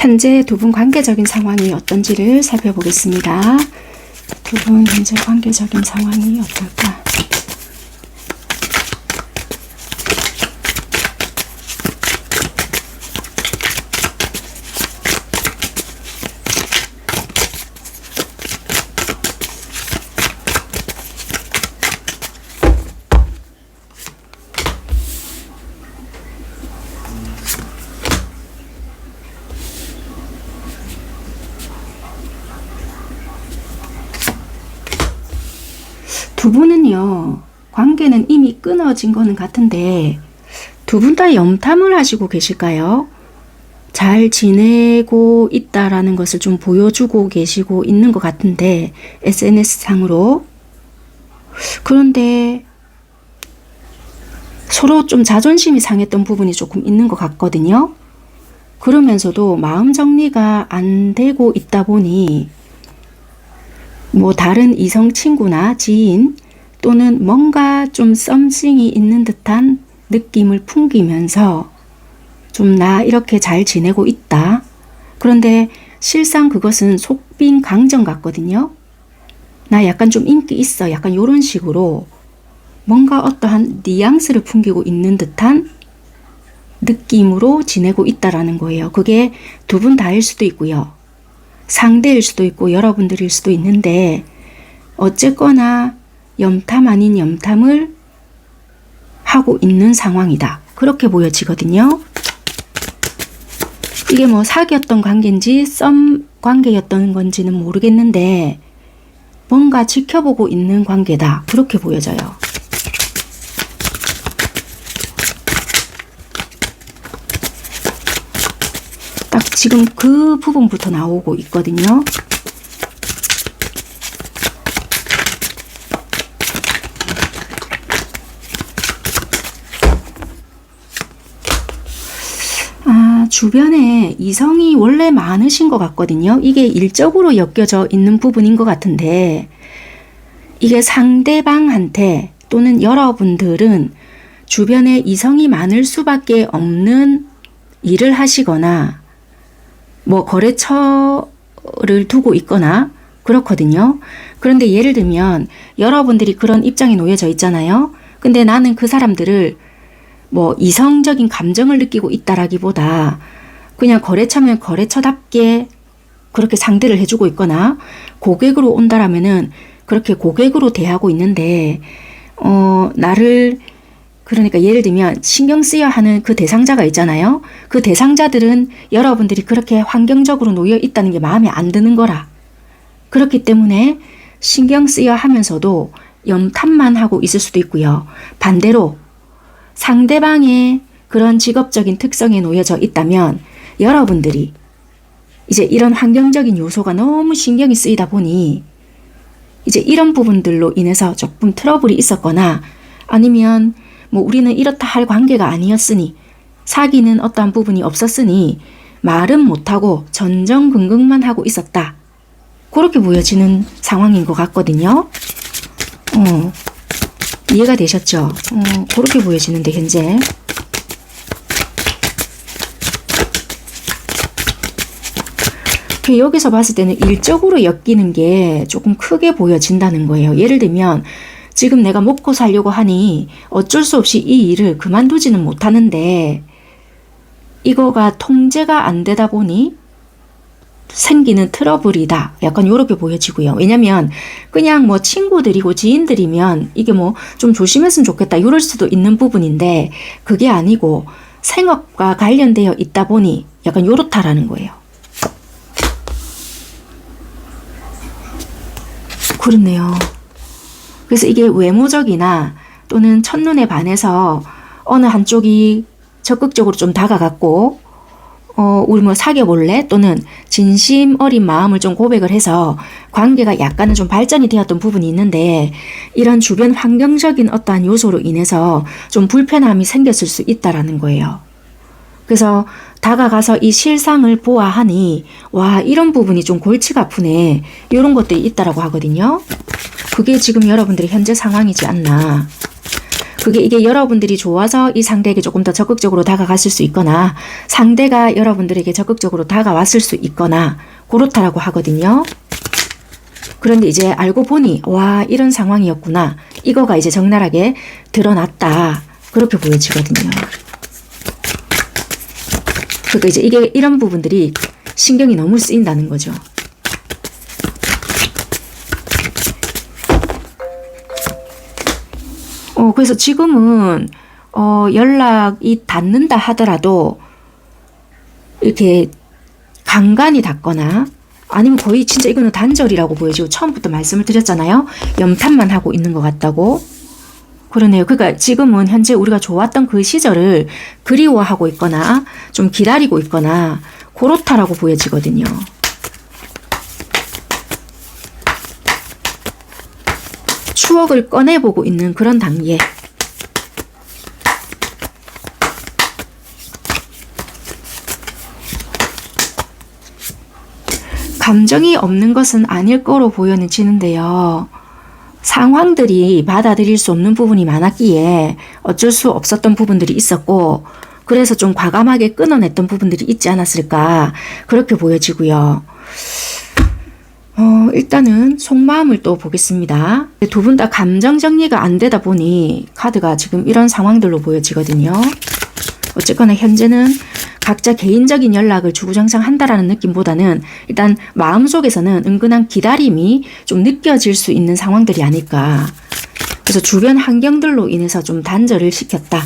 현재 두 분 관계적인 상황이 어떤지를 살펴보겠습니다. 두 분 현재 관계적인 상황이 어떨까? 두 분은요, 관계는 이미 끊어진 거는 같은데 두 분 다 염탐을 하시고 계실까요? 잘 지내고 있다라는 것을 좀 보여주고 계시고 있는 것 같은데, SNS상으로. 그런데 서로 좀 자존심이 상했던 부분이 조금 있는 것 같거든요. 그러면서도 마음 정리가 안 되고 있다 보니 뭐 다른 이성 친구나 지인 또는 뭔가 좀 썸씽이 있는 듯한 느낌을 풍기면서 좀 나 이렇게 잘 지내고 있다. 그런데 실상 그것은 속빈 강정 같거든요. 나 약간 좀 인기 있어. 약간 이런 식으로 뭔가 어떠한 뉘앙스를 풍기고 있는 듯한 느낌으로 지내고 있다라는 거예요. 그게 두 분 다일 수도 있고요. 상대일 수도 있고 여러분들일 수도 있는데 어쨌거나 염탐 아닌 염탐을 하고 있는 상황이다. 그렇게 보여지거든요. 이게 뭐 사귀었던 관계인지 썸 관계였던 건지는 모르겠는데 뭔가 지켜보고 있는 관계다. 그렇게 보여져요. 딱 지금 그 부분부터 나오고 있거든요. 주변에 이성이 원래 많으신 것 같거든요. 이게 일적으로 엮여져 있는 부분인 것 같은데 이게 상대방한테 또는 여러분들은 주변에 이성이 많을 수밖에 없는 일을 하시거나 뭐 거래처를 두고 있거나 그렇거든요. 그런데 예를 들면 여러분들이 그런 입장에 놓여져 있잖아요. 근데 나는 그 사람들을 뭐 이성적인 감정을 느끼고 있다라기보다 그냥 거래처면 거래처답게 그렇게 상대를 해주고 있거나 고객으로 온다라면은 그렇게 고객으로 대하고 있는데 나를 그러니까 예를 들면 신경 쓰여 하는 그 대상자가 있잖아요. 그 대상자들은 여러분들이 그렇게 환경적으로 놓여 있다는 게 마음에 안 드는 거라. 그렇기 때문에 신경 쓰여 하면서도 염탐만 하고 있을 수도 있고요. 반대로 상대방의 그런 직업적인 특성에 놓여져 있다면 여러분들이 이제 이런 환경적인 요소가 너무 신경이 쓰이다 보니 이제 이런 부분들로 인해서 조금 트러블이 있었거나 아니면 뭐 우리는 이렇다 할 관계가 아니었으니 사귀는 어떠한 부분이 없었으니 말은 못하고 전전긍긍만 하고 있었다. 그렇게 보여지는 상황인 것 같거든요. 이해가 되셨죠? 그렇게 보여지는데 현재 여기서 봤을 때는 일적으로 엮이는 게 조금 크게 보여진다는 거예요. 예를 들면 지금 내가 먹고 살려고 하니 어쩔 수 없이 이 일을 그만두지는 못하는데 이거가 통제가 안 되다 보니 생기는 트러블이다. 약간 이렇게 보여지고요. 왜냐면 그냥 뭐 친구들이고 지인들이면 이게 뭐 좀 조심했으면 좋겠다. 이럴 수도 있는 부분인데 그게 아니고 생업과 관련되어 있다 보니 약간 요렇다라는 거예요. 그렇네요. 그래서 이게 외모적이나 또는 첫눈에 반해서 어느 한쪽이 적극적으로 좀 다가갔고 우리 뭐 사귀어볼래? 또는 진심 어린 마음을 좀 고백을 해서 관계가 약간은 좀 발전이 되었던 부분이 있는데 이런 주변 환경적인 어떠한 요소로 인해서 좀 불편함이 생겼을 수 있다라는 거예요. 그래서 다가가서 이 실상을 보아하니 와 이런 부분이 좀 골치가 아프네 이런 것들이 있다라고 하거든요. 그게 지금 여러분들의 현재 상황이지 않나. 이게 여러분들이 좋아서 이 상대에게 조금 더 적극적으로 다가갔을 수 있거나 상대가 여러분들에게 적극적으로 다가왔을 수 있거나 그렇다라고 하거든요. 그런데 이제 알고 보니 와 이런 상황이었구나. 이거가 이제 적나라하게 드러났다. 그렇게 보여지거든요. 그러니까 이제 이게 이런 부분들이 신경이 너무 쓰인다는 거죠. 그래서 지금은 연락이 닿는다 하더라도 이렇게 간간이 닿거나 아니면 거의 진짜 이거는 단절이라고 보여지고 처음부터 말씀을 드렸잖아요. 염탐만 하고 있는 것 같다고. 그러네요. 그러니까 지금은 현재 우리가 좋았던 그 시절을 그리워하고 있거나 좀 기다리고 있거나 그렇다라고 보여지거든요. 추억을 꺼내보고 있는 그런 단계. 감정이 없는 것은 아닐 거로 보여지는데요. 상황들이 받아들일 수 없는 부분이 많았기에 어쩔 수 없었던 부분들이 있었고 그래서 좀 과감하게 끊어냈던 부분들이 있지 않았을까 그렇게 보여지고요. 일단은 속마음을 또 보겠습니다. 두 분 다 감정 정리가 안 되다 보니 카드가 지금 이런 상황들로 보여지거든요. 어쨌거나 현재는 각자 개인적인 연락을 주구장창 한다라는 느낌보다는 일단 마음속에서는 은근한 기다림이 좀 느껴질 수 있는 상황들이 아닐까. 그래서 주변 환경들로 인해서 좀 단절을 시켰다.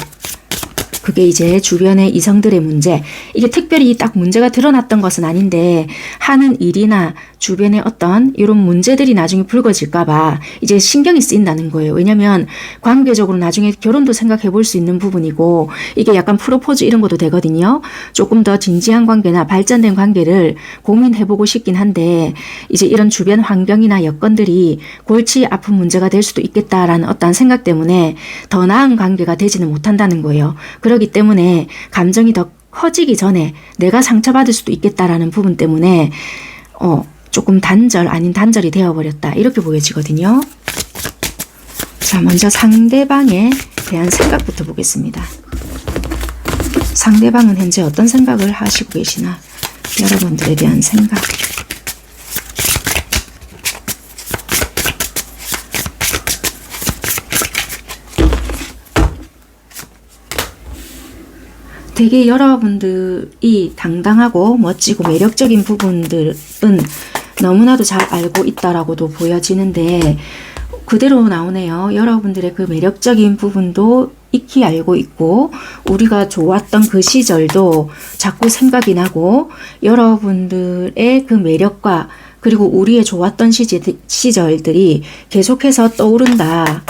그게 이제 주변의 이성들의 문제. 이게 특별히 딱 문제가 드러났던 것은 아닌데 하는 일이나 주변의 어떤 이런 문제들이 나중에 불거질까봐 이제 신경이 쓰인다는 거예요. 왜냐면 관계적으로 나중에 결혼도 생각해 볼 수 있는 부분이고 이게 약간 프로포즈 이런 것도 되거든요. 조금 더 진지한 관계나 발전된 관계를 고민해 보고 싶긴 한데 이제 이런 주변 환경이나 여건들이 골치 아픈 문제가 될 수도 있겠다라는 어떤 생각 때문에 더 나은 관계가 되지는 못한다는 거예요. 그렇기 때문에 감정이 더 커지기 전에 내가 상처받을 수도 있겠다라는 부분 때문에 조금 단절 아닌 단절이 되어버렸다. 이렇게 보여지거든요. 자, 먼저 상대방에 대한 생각부터 보겠습니다. 상대방은 현재 어떤 생각을 하시고 계시나? 여러분들에 대한 생각. 되게 여러분들이 당당하고 멋지고 매력적인 부분들은 너무나도 잘 알고 있다라고도 보여지는데 그대로 나오네요. 여러분들의 그 매력적인 부분도 익히 알고 있고 우리가 좋았던 그 시절도 자꾸 생각이 나고 여러분들의 그 매력과 그리고 우리의 좋았던 시절들이 계속해서 떠오른다.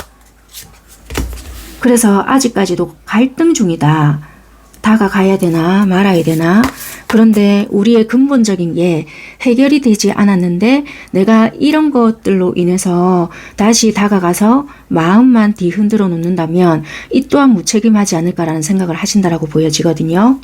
그래서 아직까지도 갈등 중이다. 다가가야 되나 말아야 되나. 그런데 우리의 근본적인 게 해결이 되지 않았는데 내가 이런 것들로 인해서 다시 다가가서 마음만 뒤흔들어 놓는다면 이 또한 무책임하지 않을까라는 생각을 하신다라고 보여지거든요.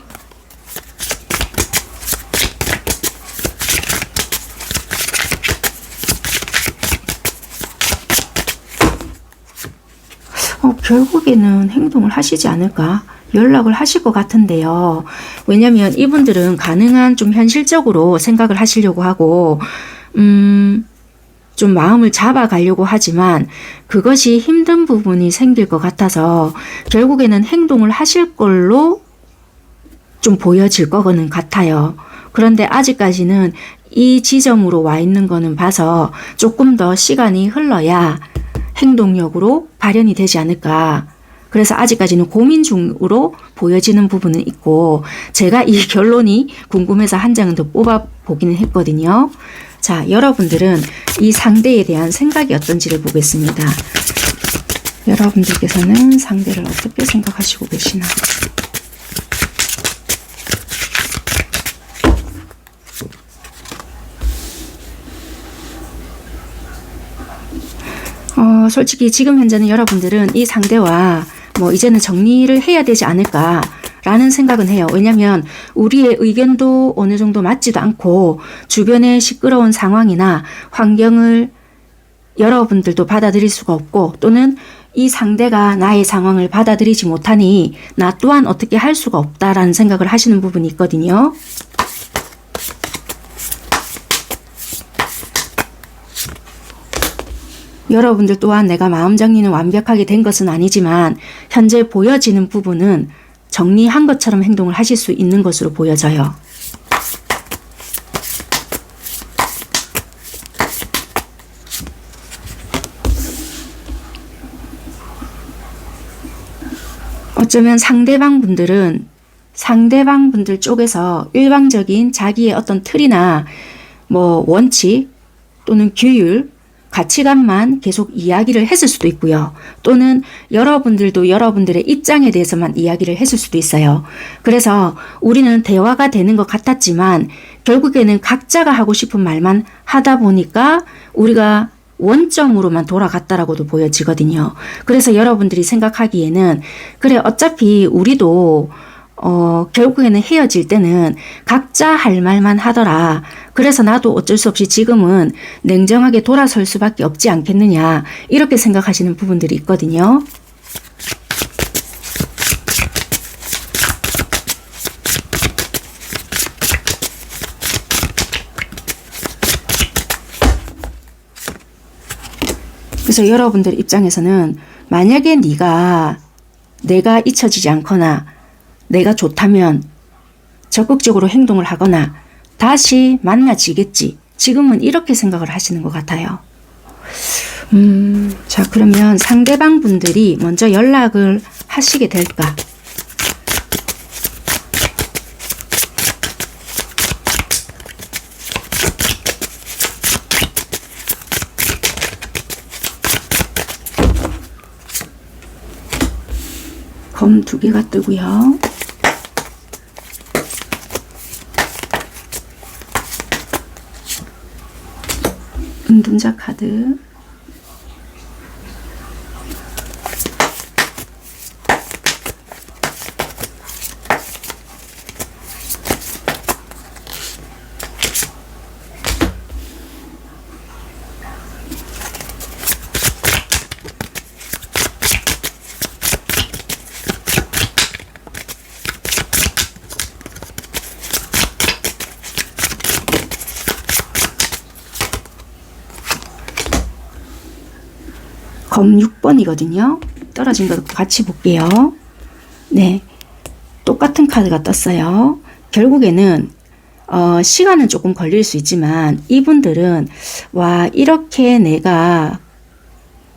결국에는 행동을 하시지 않을까? 연락을 하실 것 같은데요. 왜냐면 이분들은 가능한 좀 현실적으로 생각을 하시려고 하고 좀 마음을 잡아가려고 하지만 그것이 힘든 부분이 생길 것 같아서 결국에는 행동을 하실 걸로 좀 보여질 거는 같아요. 그런데 아직까지는 이 지점으로 와 있는 거는 봐서 조금 더 시간이 흘러야 행동력으로 발현이 되지 않을까. 그래서 아직까지는 고민 중으로 보여지는 부분은 있고 제가 이 결론이 궁금해서 한 장은 더 뽑아보기는 했거든요. 자, 여러분들은 이 상대에 대한 생각이 어떤지를 보겠습니다. 여러분들께서는 상대를 어떻게 생각하시고 계시나. 솔직히 지금 현재는 여러분들은 이 상대와 이제는 정리를 해야 되지 않을까 라는 생각은 해요. 왜냐하면 우리의 의견도 어느 정도 맞지도 않고 주변의 시끄러운 상황이나 환경을 여러분들도 받아들일 수가 없고 또는 이 상대가 나의 상황을 받아들이지 못하니 나 또한 어떻게 할 수가 없다라는 생각을 하시는 부분이 있거든요. 여러분들 또한 내가 마음 정리는 완벽하게 된 것은 아니지만 현재 보여지는 부분은 정리한 것처럼 행동을 하실 수 있는 것으로 보여져요. 어쩌면 상대방 분들 쪽에서 일방적인 자기의 어떤 틀이나 뭐 원칙 또는 규율, 가치관만 계속 이야기를 했을 수도 있고요. 또는 여러분들도 여러분들의 입장에 대해서만 이야기를 했을 수도 있어요. 그래서 우리는 대화가 되는 것 같았지만 결국에는 각자가 하고 싶은 말만 하다 보니까 우리가 원점으로만 돌아갔다라고도 보여지거든요. 그래서 여러분들이 생각하기에는 그래 어차피 우리도 결국에는 헤어질 때는 각자 할 말만 하더라. 그래서 나도 어쩔 수 없이 지금은 냉정하게 돌아설 수밖에 없지 않겠느냐. 이렇게 생각하시는 부분들이 있거든요. 그래서 여러분들 입장에서는 만약에 내가 잊혀지지 않거나 내가 좋다면 적극적으로 행동을 하거나 다시 만나지겠지. 지금은 이렇게 생각을 하시는 것 같아요. 자, 그러면 상대방 분들이 먼저 연락을 하시게 될까? 검 2개가 뜨고요. 은둔자 카드, 검 6번이거든요. 떨어진 거 같이 볼게요. 네, 똑같은 카드가 떴어요. 결국에는 시간은 조금 걸릴 수 있지만 이분들은 와 이렇게 내가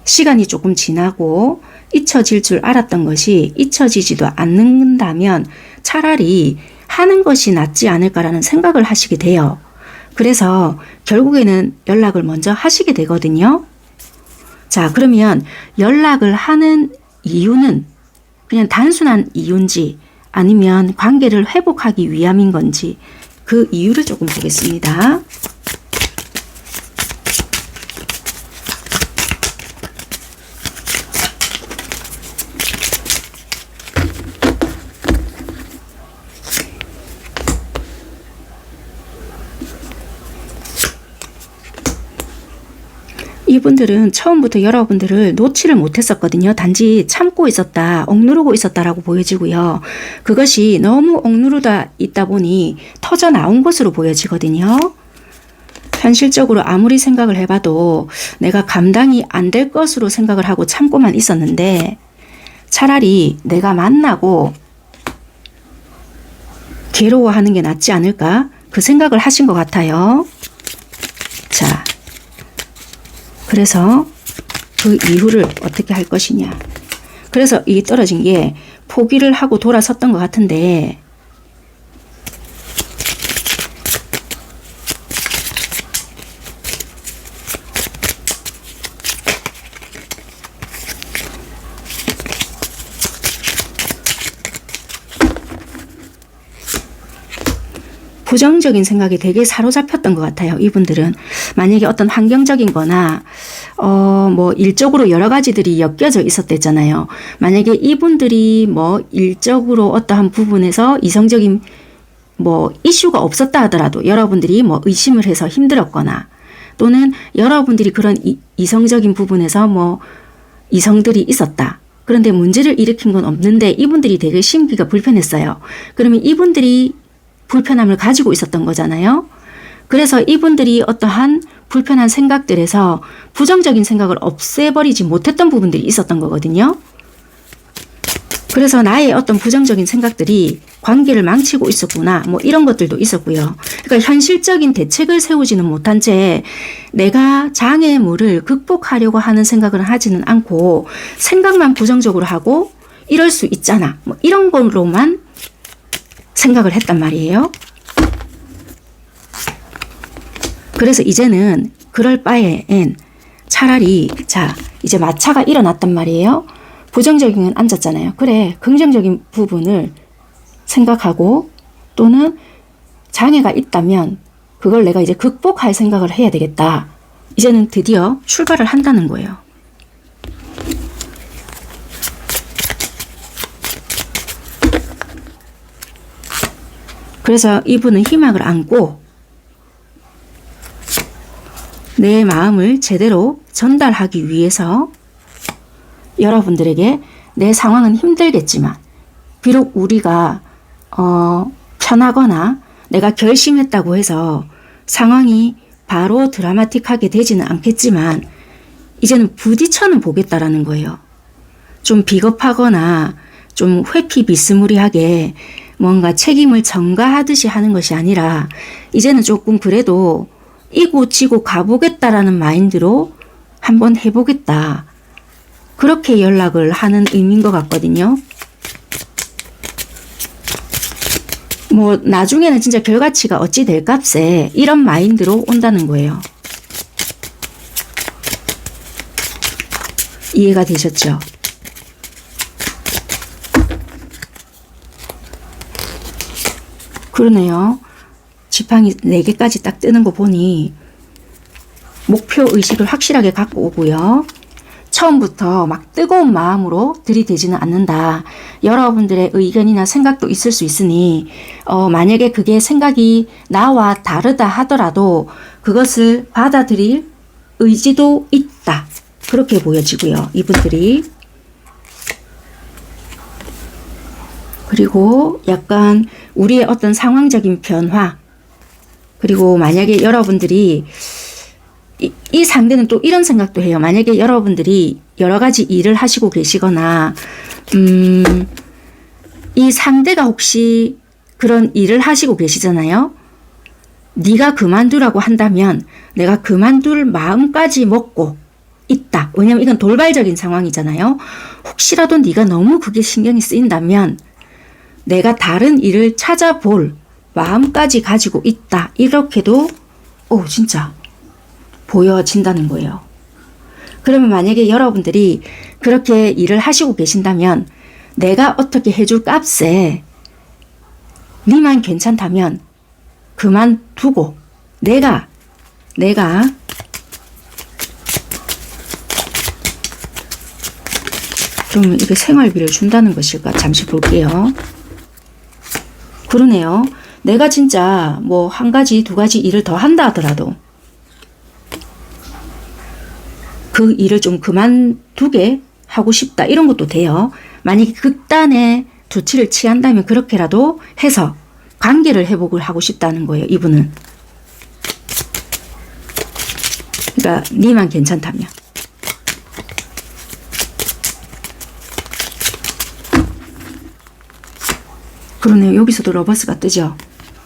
시간이 조금 지나고 잊혀질 줄 알았던 것이 잊혀지지도 않는다면 차라리 하는 것이 낫지 않을까라는 생각을 하시게 돼요. 그래서 결국에는 연락을 먼저 하시게 되거든요. 자, 그러면 연락을 하는 이유는 그냥 단순한 이유인지 아니면 관계를 회복하기 위함인 건지 그 이유를 조금 보겠습니다. 이분들은 처음부터 여러분들을 놓지를 못했었거든요. 단지 참고 있었다, 억누르고 있었다라고 보여지고요. 그것이 너무 억누르다 있다 보니 터져 나온 것으로 보여지거든요. 현실적으로 아무리 생각을 해봐도 내가 감당이 안 될 것으로 생각을 하고 참고만 있었는데 차라리 내가 만나고 괴로워하는 게 낫지 않을까? 그 생각을 하신 것 같아요. 자, 그래서 그 이후를 어떻게 할 것이냐. 그래서 이 떨어진 게 포기를 하고 돌아섰던 것 같은데 부정적인 생각이 되게 사로잡혔던 것 같아요. 이분들은 만약에 어떤 환경적인 거나 뭐 일적으로 여러 가지들이 엮여져 있었댔잖아요. 만약에 이분들이 뭐 일적으로 어떠한 부분에서 이성적인 뭐 이슈가 없었다 하더라도 여러분들이 뭐 의심을 해서 힘들었거나 또는 여러분들이 그런 이성적인 부분에서 뭐 이성들이 있었다. 그런데 문제를 일으킨 건 없는데 이분들이 되게 심기가 불편했어요. 그러면 이분들이 불편함을 가지고 있었던 거잖아요. 그래서 이분들이 어떠한 불편한 생각들에서 부정적인 생각을 없애버리지 못했던 부분들이 있었던 거거든요. 그래서 나의 어떤 부정적인 생각들이 관계를 망치고 있었구나, 뭐 이런 것들도 있었고요. 그러니까 현실적인 대책을 세우지는 못한 채 내가 장애물을 극복하려고 하는 생각을 하지는 않고 생각만 부정적으로 하고 이럴 수 있잖아, 뭐 이런 걸로만 생각을 했단 말이에요. 그래서 이제는 그럴 바엔 차라리 자 이제 마차가 일어났단 말이에요. 부정적인 건 앉았잖아요. 그래, 긍정적인 부분을 생각하고 또는 장애가 있다면 그걸 내가 이제 극복할 생각을 해야 되겠다. 이제는 드디어 출발을 한다는 거예요. 그래서 이분은 희망을 안고 내 마음을 제대로 전달하기 위해서 여러분들에게 내 상황은 힘들겠지만 비록 우리가 편하거나 내가 결심했다고 해서 상황이 바로 드라마틱하게 되지는 않겠지만 이제는 부딪혀는 보겠다라는 거예요. 좀 비겁하거나 좀 회피비스무리하게 뭔가 책임을 전가하듯이 하는 것이 아니라 이제는 조금 그래도 이고 지고 가보겠다라는 마인드로 한번 해보겠다. 그렇게 연락을 하는 의미인 것 같거든요. 뭐 나중에는 진짜 결과치가 어찌 될 값에 이런 마인드로 온다는 거예요. 이해가 되셨죠? 그러네요. 지팡이 4개까지 딱 뜨는 거 보니 목표 의식을 확실하게 갖고 오고요. 처음부터 막 뜨거운 마음으로 들이대지는 않는다. 여러분들의 의견이나 생각도 있을 수 있으니 만약에 그게 생각이 나와 다르다 하더라도 그것을 받아들일 의지도 있다. 그렇게 보여지고요. 이분들이. 그리고 약간 우리의 어떤 상황적인 변화, 그리고 만약에 여러분들이 이 상대는 또 이런 생각도 해요. 만약에 여러분들이 여러 가지 일을 하시고 계시거나 이 상대가 혹시 그런 일을 하시고 계시잖아요. 네가 그만두라고 한다면 내가 그만둘 마음까지 먹고 있다. 왜냐면 이건 돌발적인 상황이잖아요. 혹시라도 네가 너무 그게 신경이 쓰인다면 내가 다른 일을 찾아볼 마음까지 가지고 있다. 이렇게도 진짜 보여진다는 거예요. 그러면 만약에 여러분들이 그렇게 일을 하시고 계신다면 내가 어떻게 해줄 값에 니만 괜찮다면 그만두고 내가 그러면 이게 생활비를 준다는 것일까? 잠시 볼게요. 그러네요. 내가 진짜 뭐 한 가지 두 가지 일을 더 한다 하더라도 그 일을 좀 그만두게 하고 싶다. 이런 것도 돼요. 만약에 극단의 조치를 취한다면 그렇게라도 해서 관계를 회복을 하고 싶다는 거예요. 이분은. 그러니까 니만 괜찮다면. 그러네요. 여기서도 러버스가 뜨죠.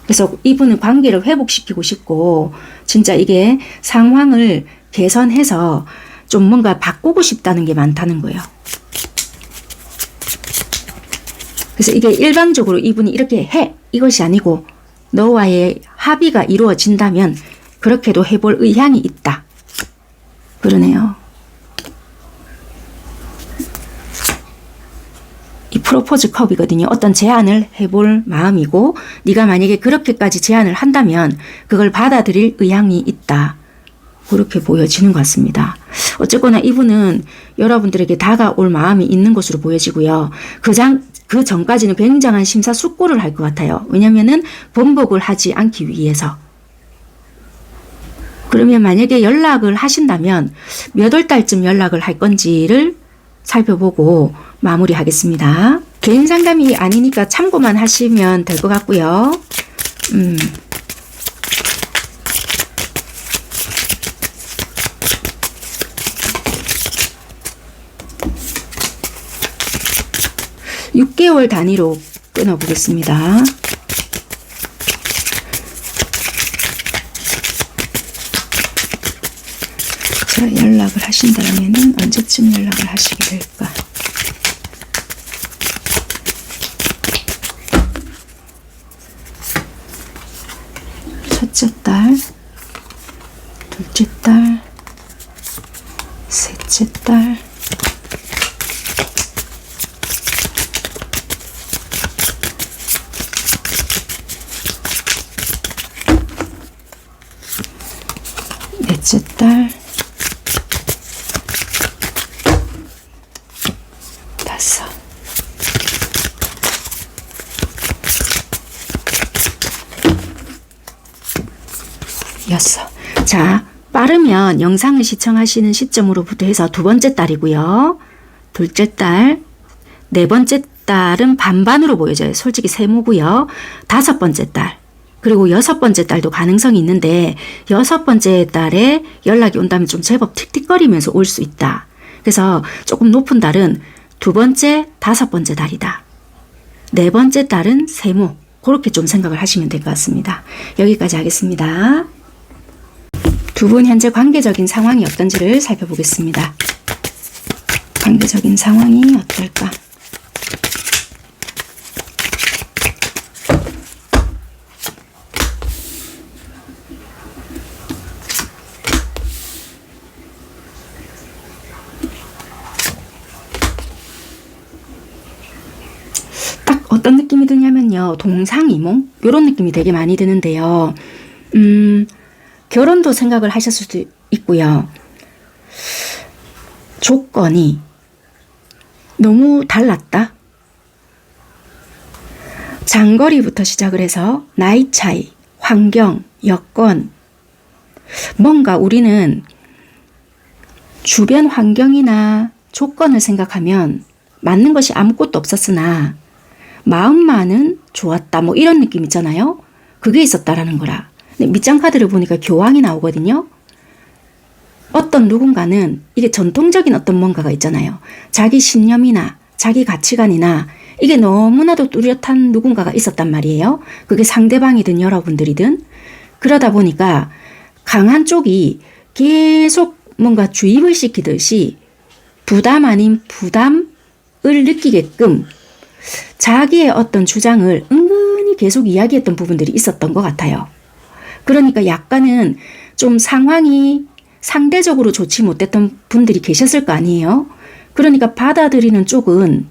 그래서 이분은 관계를 회복시키고 싶고 진짜 이게 상황을 개선해서 좀 뭔가 바꾸고 싶다는 게 많다는 거예요. 그래서 이게 일방적으로 이분이 이렇게 해! 이것이 아니고 너와의 합의가 이루어진다면 그렇게도 해볼 의향이 있다. 그러네요. 이 프로포즈 컵이거든요. 어떤 제안을 해볼 마음이고 네가 만약에 그렇게까지 제안을 한다면 그걸 받아들일 의향이 있다. 그렇게 보여지는 것 같습니다. 어쨌거나 이분은 여러분들에게 다가올 마음이 있는 것으로 보여지고요. 그 전까지는 굉장한 심사숙고를 할 것 같아요. 왜냐면은 번복을 하지 않기 위해서. 그러면 만약에 연락을 하신다면 몇 월 달쯤 연락을 할 건지를 살펴보고 마무리하겠습니다. 개인 상담이 아니니까 참고만 하시면 될 것 같고요. 6개월 단위로 끊어보겠습니다. 자, 연락을 하신다면 언제쯤 연락을 하시게 될까? 첫째 딸, 둘째 딸, 셋째 딸, 넷째 딸, 다섯, 여섯. 자, 빠르면 영상을 시청하시는 시점으로부터 해서 두 번째 딸이고요. 둘째 딸, 네 번째 딸은 반반으로 보여져요. 솔직히 세모고요. 다섯 번째 딸, 그리고 여섯 번째 딸도 가능성이 있는데 여섯 번째 딸에 연락이 온다면 좀 제법 틱틱거리면서 올 수 있다. 그래서 조금 높은 딸은 두 번째, 다섯 번째 딸이다. 네 번째 딸은 세모. 그렇게 좀 생각을 하시면 될 것 같습니다. 여기까지 하겠습니다. 두 분 현재 관계적인 상황이 어떤지를 살펴보겠습니다. 관계적인 상황이 어떨까? 딱 어떤 느낌이 드냐면요. 동상이몽? 이런 느낌이 되게 많이 드는데요. 결혼도 생각을 하셨을 수도 있고요. 조건이 너무 달랐다. 장거리부터 시작을 해서 나이 차이, 환경, 여건, 뭔가 우리는 주변 환경이나 조건을 생각하면 맞는 것이 아무것도 없었으나 마음만은 좋았다. 뭐 이런 느낌 있잖아요. 그게 있었다라는 거라. 밑장 카드를 보니까 교황이 나오거든요. 어떤 누군가는 이게 전통적인 어떤 뭔가가 있잖아요. 자기 신념이나 자기 가치관이나 이게 너무나도 뚜렷한 누군가가 있었단 말이에요. 그게 상대방이든 여러분들이든. 그러다 보니까 강한 쪽이 계속 뭔가 주입을 시키듯이 부담 아닌 부담을 느끼게끔 자기의 어떤 주장을 은근히 계속 이야기했던 부분들이 있었던 것 같아요. 그러니까 약간은 좀 상황이 상대적으로 좋지 못했던 분들이 계셨을 거 아니에요. 그러니까 받아들이는 쪽은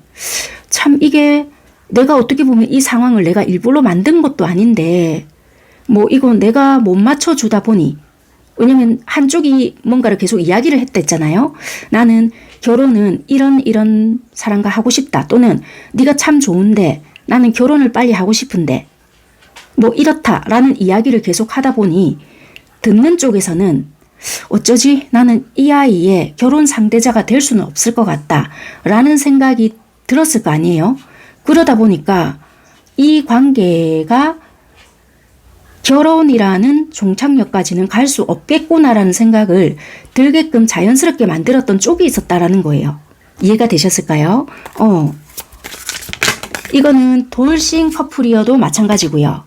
참 이게 내가 어떻게 보면 이 상황을 내가 일부러 만든 것도 아닌데 뭐 이건 내가 못 맞춰주다 보니, 왜냐면 한쪽이 뭔가를 계속 이야기를 했댔잖아요. 나는 결혼은 이런 사람과 하고 싶다. 또는 네가 참 좋은데 나는 결혼을 빨리 하고 싶은데 뭐 이렇다라는 이야기를 계속 하다 보니 듣는 쪽에서는 어쩌지 나는 이 아이의 결혼 상대자가 될 수는 없을 것 같다 라는 생각이 들었을 거 아니에요. 그러다 보니까 이 관계가 결혼이라는 종착역까지는 갈 수 없겠구나라는 생각을 들게끔 자연스럽게 만들었던 쪽이 있었다라는 거예요. 이해가 되셨을까요? 이거는 돌싱 커플이어도 마찬가지고요.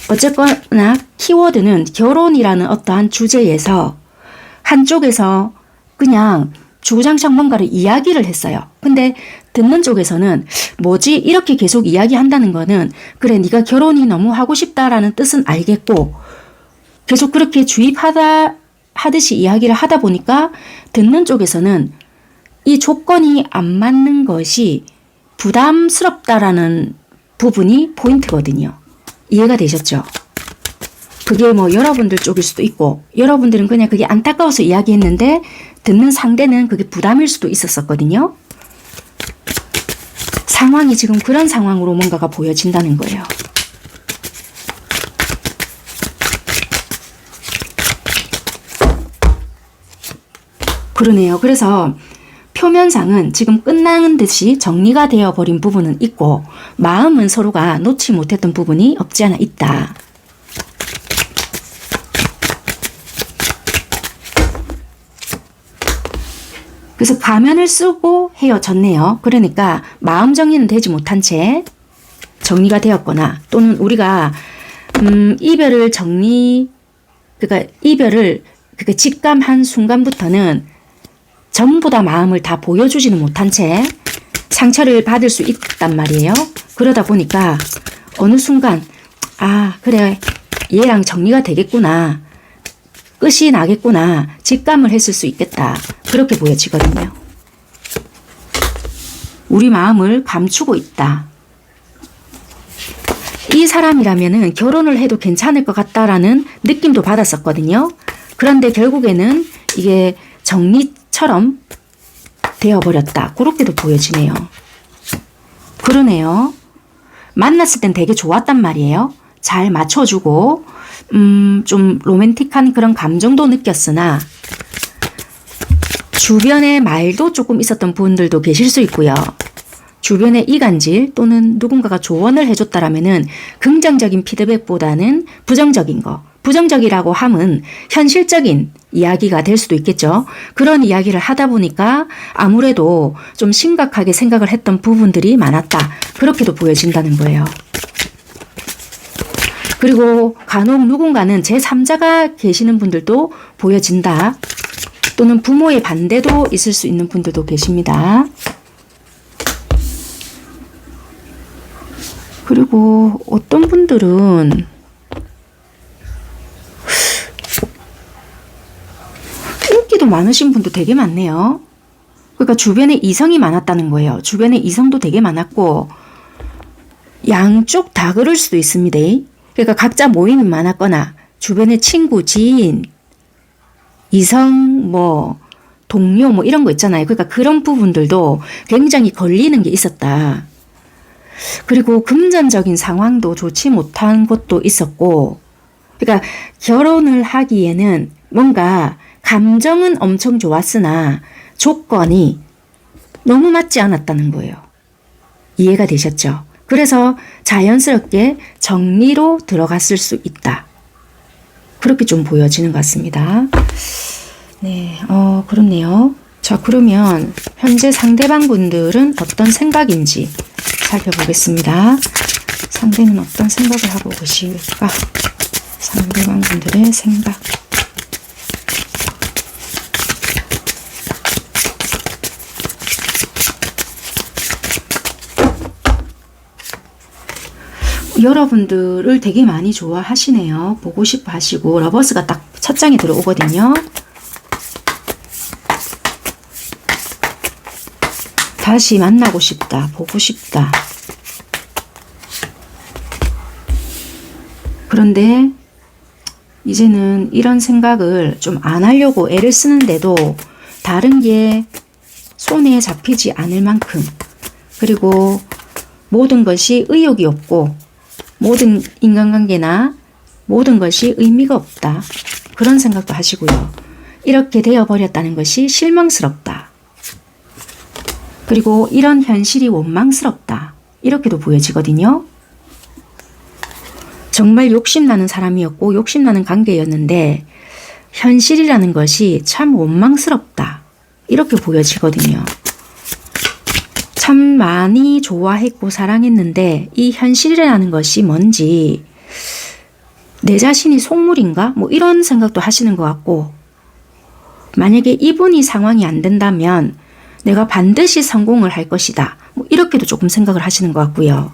어쨌거나 키워드는 결혼이라는 어떠한 주제에서 한쪽에서 그냥 주구장창 뭔가를 이야기를 했어요. 근데 듣는 쪽에서는 뭐지? 이렇게 계속 이야기한다는 거는 그래 네가 결혼이 너무 하고 싶다라는 뜻은 알겠고 계속 그렇게 하듯이 이야기를 하다 보니까 듣는 쪽에서는 이 조건이 안 맞는 것이 부담스럽다라는 부분이 포인트거든요. 이해가 되셨죠? 그게 뭐 여러분들 쪽일 수도 있고 여러분들은 그냥 그게 안타까워서 이야기했는데 듣는 상대는 그게 부담일 수도 있었거든요. 상황이 지금 그런 상황으로 뭔가가 보여진다는 거예요. 그러네요. 그래서 표면상은 지금 끝나는 듯이 정리가 되어버린 부분은 있고 마음은 서로가 놓지 못했던 부분이 없지 않아 있다. 그래서 가면을 쓰고 헤어졌네요. 그러니까 마음 정리는 되지 못한 채 정리가 되었거나 또는 우리가 이별을 그러니까 이별을 직감한 순간부터는 전부 다 마음을 다 보여주지는 못한 채 상처를 받을 수 있단 말이에요. 그러다 보니까 어느 순간 아 그래 얘랑 정리가 되겠구나. 끝이 나겠구나. 직감을 했을 수 있겠다. 그렇게 보여지거든요. 우리 마음을 감추고 있다. 이 사람이라면은 결혼을 해도 괜찮을 것 같다라는 느낌도 받았었거든요. 그런데 결국에는 이게 정리처럼 되어버렸다. 그렇게도 보여지네요. 그러네요. 만났을 땐 되게 좋았단 말이에요. 잘 맞춰주고 좀 로맨틱한 그런 감정도 느꼈으나 주변에 말도 조금 있었던 분들도 계실 수 있고요. 주변의 이간질 또는 누군가가 조언을 해줬다라면은 긍정적인 피드백보다는 부정적인 거. 부정적이라고 함은 현실적인 이야기가 될 수도 있겠죠. 그런 이야기를 하다 보니까 아무래도 좀 심각하게 생각을 했던 부분들이 많았다. 그렇게도 보여진다는 거예요. 그리고 간혹 누군가는 제3자가 계시는 분들도 보여진다. 또는 부모의 반대도 있을 수 있는 분들도 계십니다. 그리고 어떤 분들은 인기도 많으신 분도 되게 많네요. 그러니까 주변에 이성이 많았다는 거예요. 주변에 이성도 되게 많았고 양쪽 다 그럴 수도 있습니다. 그러니까 각자 모임이 많았거나 주변에 친구, 지인, 이성, 동료 이런 거 있잖아요. 그러니까 그런 부분들도 굉장히 걸리는 게 있었다. 그리고 금전적인 상황도 좋지 못한 것도 있었고 그러니까 결혼을 하기에는 뭔가 감정은 엄청 좋았으나 조건이 너무 맞지 않았다는 거예요. 이해가 되셨죠? 그래서 자연스럽게 정리로 들어갔을 수 있다. 그렇게 좀 보여지는 것 같습니다. 네, 그렇네요. 자, 그러면 현재 상대방 분들은 어떤 생각인지 살펴보겠습니다. 상대는 어떤 생각을 하고 계실까? 상대방 분들의 생각. 여러분들을 되게 많이 좋아하시네요. 보고 싶어 하시고 러버스가 딱 첫 장에 들어오거든요. 다시 만나고 싶다. 보고 싶다. 그런데 이제는 이런 생각을 좀 안 하려고 애를 쓰는데도 다른 게 손에 잡히지 않을 만큼 그리고 모든 것이 의욕이 없고 모든 인간관계나 모든 것이 의미가 없다. 그런 생각도 하시고요. 이렇게 되어버렸다는 것이 실망스럽다. 그리고 이런 현실이 원망스럽다. 이렇게도 보여지거든요. 정말 욕심나는 사람이었고 욕심나는 관계였는데 현실이라는 것이 참 원망스럽다. 이렇게 보여지거든요. 참 많이 좋아했고 사랑했는데 이 현실이라는 것이 뭔지 내 자신이 속물인가? 이런 생각도 하시는 것 같고 만약에 이분이 상황이 안 된다면 내가 반드시 성공을 할 것이다. 이렇게도 조금 생각을 하시는 것 같고요.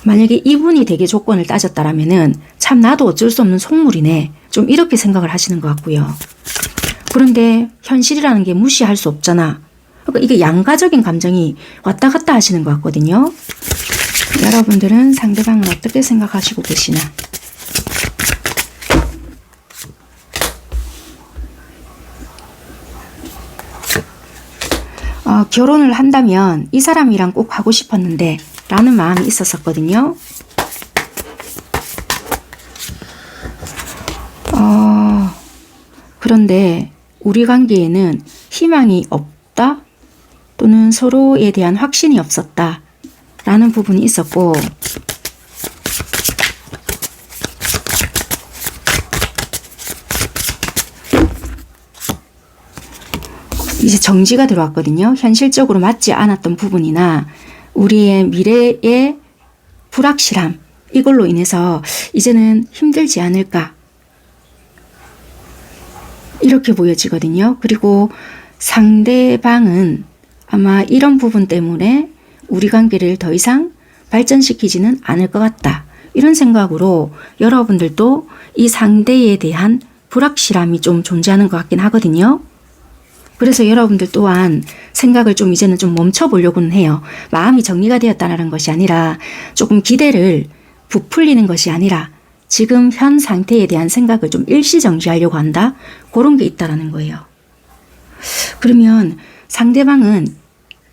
만약에 이분이 되게 조건을 따졌다라면은 참 나도 어쩔 수 없는 속물이네. 좀 이렇게 생각을 하시는 것 같고요. 그런데 현실이라는 게 무시할 수 없잖아. 그러니까 이게 양가적인 감정이 왔다 갔다 하시는 것 같거든요. 여러분들은 상대방을 어떻게 생각하시고 계시나? 결혼을 한다면 이 사람이랑 꼭 하고 싶었는데 라는 마음이 있었거든요. 그런데 우리 관계에는 희망이 없다 또는 서로에 대한 확신이 없었다 라는 부분이 있었고, 이제 정지가 들어왔거든요. 현실적으로 맞지 않았던 부분이나 우리의 미래의 불확실함, 이걸로 인해서 이제는 힘들지 않을까, 이렇게 보여지거든요. 그리고 상대방은 아마 이런 부분 때문에 우리 관계를 더 이상 발전시키지는 않을 것 같다, 이런 생각으로 여러분들도 이 상대에 대한 불확실함이 좀 존재하는 것 같긴 하거든요. 그래서 여러분들 또한 생각을 좀 이제는 좀 멈춰보려고는 해요. 마음이 정리가 되었다는 것이 아니라, 조금 기대를 부풀리는 것이 아니라 지금 현 상태에 대한 생각을 좀 일시정지하려고 한다, 그런 게 있다라는 거예요. 그러면 상대방은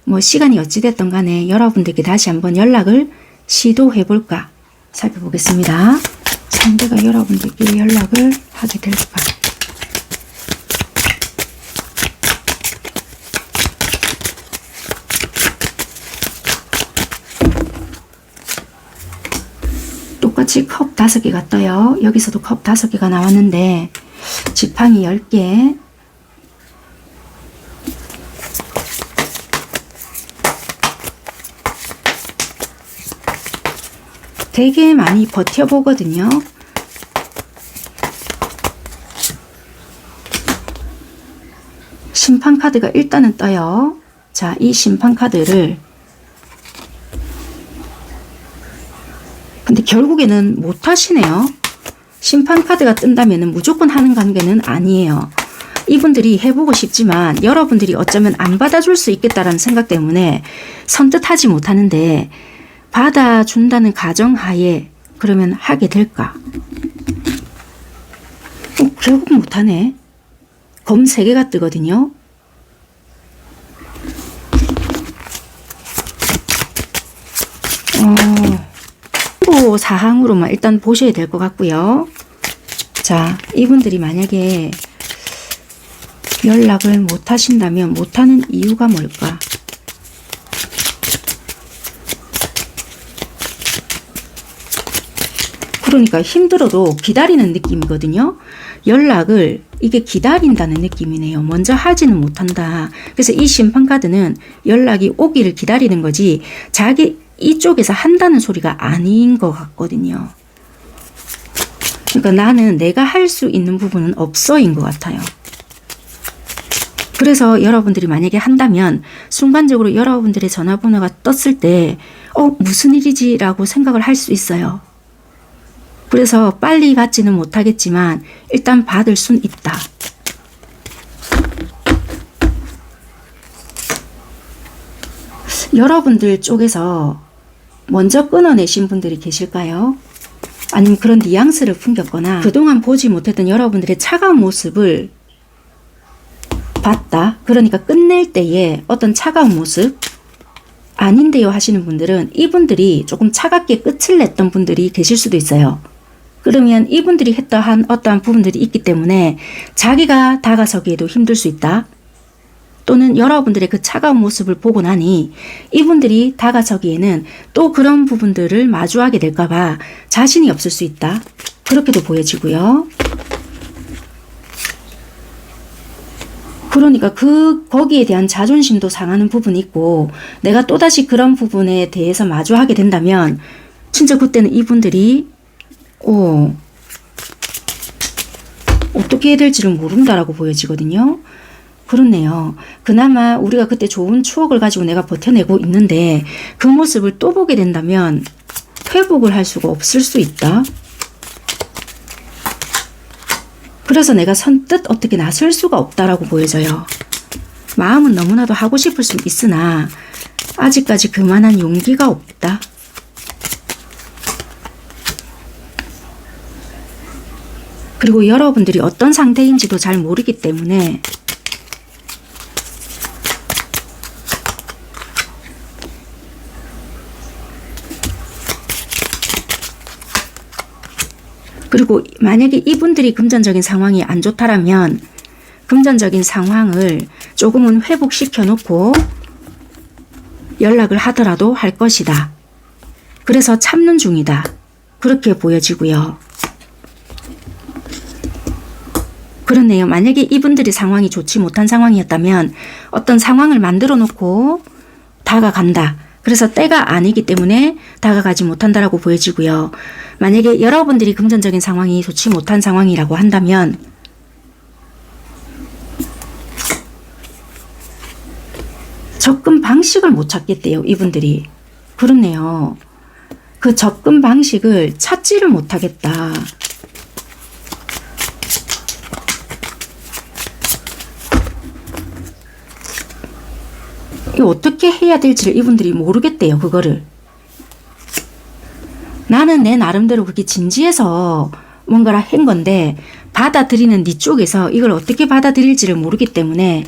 뭐 시간이 어찌됐든 간에 여러분들께 다시 한번 연락을 시도해 볼까 살펴보겠습니다. 상대가 여러분들끼리 연락을 하게 될까. 똑같이 컵 5개가 떠요. 여기서도 컵 5개가 나왔는데 지팡이 10개, 되게 많이 버텨보거든요. 심판카드가 일단은 떠요. 자, 이 심판카드를, 근데 결국에는 못 하시네요. 심판카드가 뜬다면 무조건 하는 관계는 아니에요. 이분들이 해보고 싶지만 여러분들이 어쩌면 안 받아줄 수 있겠다라는 생각 때문에 선뜻하지 못하는데, 받아준다는 가정하에 그러면 하게 될까? 결국 못하네. 검 3개가 뜨거든요. 사항으로만 일단 보셔야 될 것 같고요. 자, 이분들이 만약에 연락을 못 하신다면 못하는 이유가 뭘까? 그러니까 힘들어도 기다리는 느낌이거든요. 연락을 이게 기다린다는 느낌이네요. 먼저 하지는 못한다. 그래서 이 심판카드는 연락이 오기를 기다리는 거지 자기 이쪽에서 한다는 소리가 아닌 것 같거든요. 그러니까 나는 내가 할 수 있는 부분은 없어인 것 같아요. 그래서 여러분들이 만약에 한다면 순간적으로 여러분들의 전화번호가 떴을 때 무슨 일이지? 라고 생각을 할 수 있어요. 그래서 빨리 받지는 못하겠지만 일단 받을 순 있다. 여러분들 쪽에서 먼저 끊어내신 분들이 계실까요? 아니면 그런 뉘앙스를 풍겼거나 그동안 보지 못했던 여러분들의 차가운 모습을 봤다. 그러니까 끝낼 때에 어떤 차가운 모습, 아닌데요 하시는 분들은 이분들이 조금 차갑게 끝을 냈던 분들이 계실 수도 있어요. 그러면 이분들이 했던 어떠한 부분들이 있기 때문에 자기가 다가서기에도 힘들 수 있다. 또는 여러분들의 그 차가운 모습을 보고 나니 이분들이 다가서기에는 또 그런 부분들을 마주하게 될까봐 자신이 없을 수 있다. 그렇게도 보여지고요. 그러니까 거기에 대한 자존심도 상하는 부분이 있고, 내가 또다시 그런 부분에 대해서 마주하게 된다면 진짜 그때는 이분들이 어떻게 해야 될지를 모른다라고 보여지거든요. 그렇네요. 그나마 우리가 그때 좋은 추억을 가지고 내가 버텨내고 있는데 그 모습을 또 보게 된다면 회복을 할 수가 없을 수 있다. 그래서 내가 선뜻 어떻게 나설 수가 없다라고 보여져요. 마음은 너무나도 하고 싶을 수 있으나 아직까지 그만한 용기가 없다. 그리고 여러분들이 어떤 상태인지도 잘 모르기 때문에 그리고 만약에 이분들이 금전적인 상황이 안 좋다라면 금전적인 상황을 조금은 회복시켜 놓고 연락을 하더라도 할 것이다. 그래서 참는 중이다. 그렇게 보여지고요. 그렇네요. 만약에 이분들이 상황이 좋지 못한 상황이었다면 어떤 상황을 만들어 놓고 다가간다. 그래서 때가 아니기 때문에 다가가지 못한다라고 보여지고요. 만약에 여러분들이 금전적인 상황이 좋지 못한 상황이라고 한다면 접근 방식을 못 찾겠대요. 이분들이. 그렇네요. 그 접근 방식을 찾지를 못하겠다. 이거 어떻게 해야 될지를 이분들이 모르겠대요. 그거를. 나는 내 나름대로 그렇게 진지해서 뭔가를 한 건데 받아들이는 네 쪽에서 이걸 어떻게 받아들일지를 모르기 때문에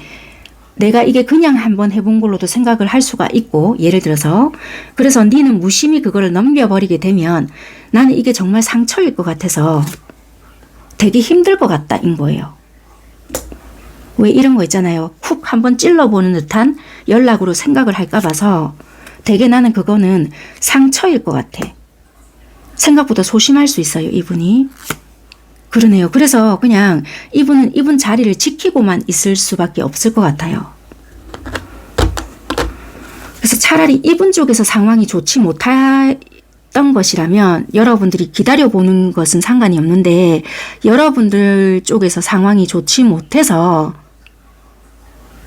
내가 이게 그냥 한번 해본 걸로도 생각을 할 수가 있고, 예를 들어서 그래서 니는 무심히 그거를 넘겨버리게 되면 나는 이게 정말 상처일 것 같아서 되게 힘들 것 같다 인 거예요. 왜 이런 거 있잖아요. 쿡 한번 찔러보는 듯한 연락으로 생각을 할까 봐서 되게 나는 그거는 상처일 것 같아. 생각보다 소심할 수 있어요. 이분이. 그러네요. 그래서 그냥 이분은 이분 자리를 지키고만 있을 수밖에 없을 것 같아요. 그래서 차라리 이분 쪽에서 상황이 좋지 못했던 것이라면 여러분들이 기다려보는 것은 상관이 없는데 여러분들 쪽에서 상황이 좋지 못해서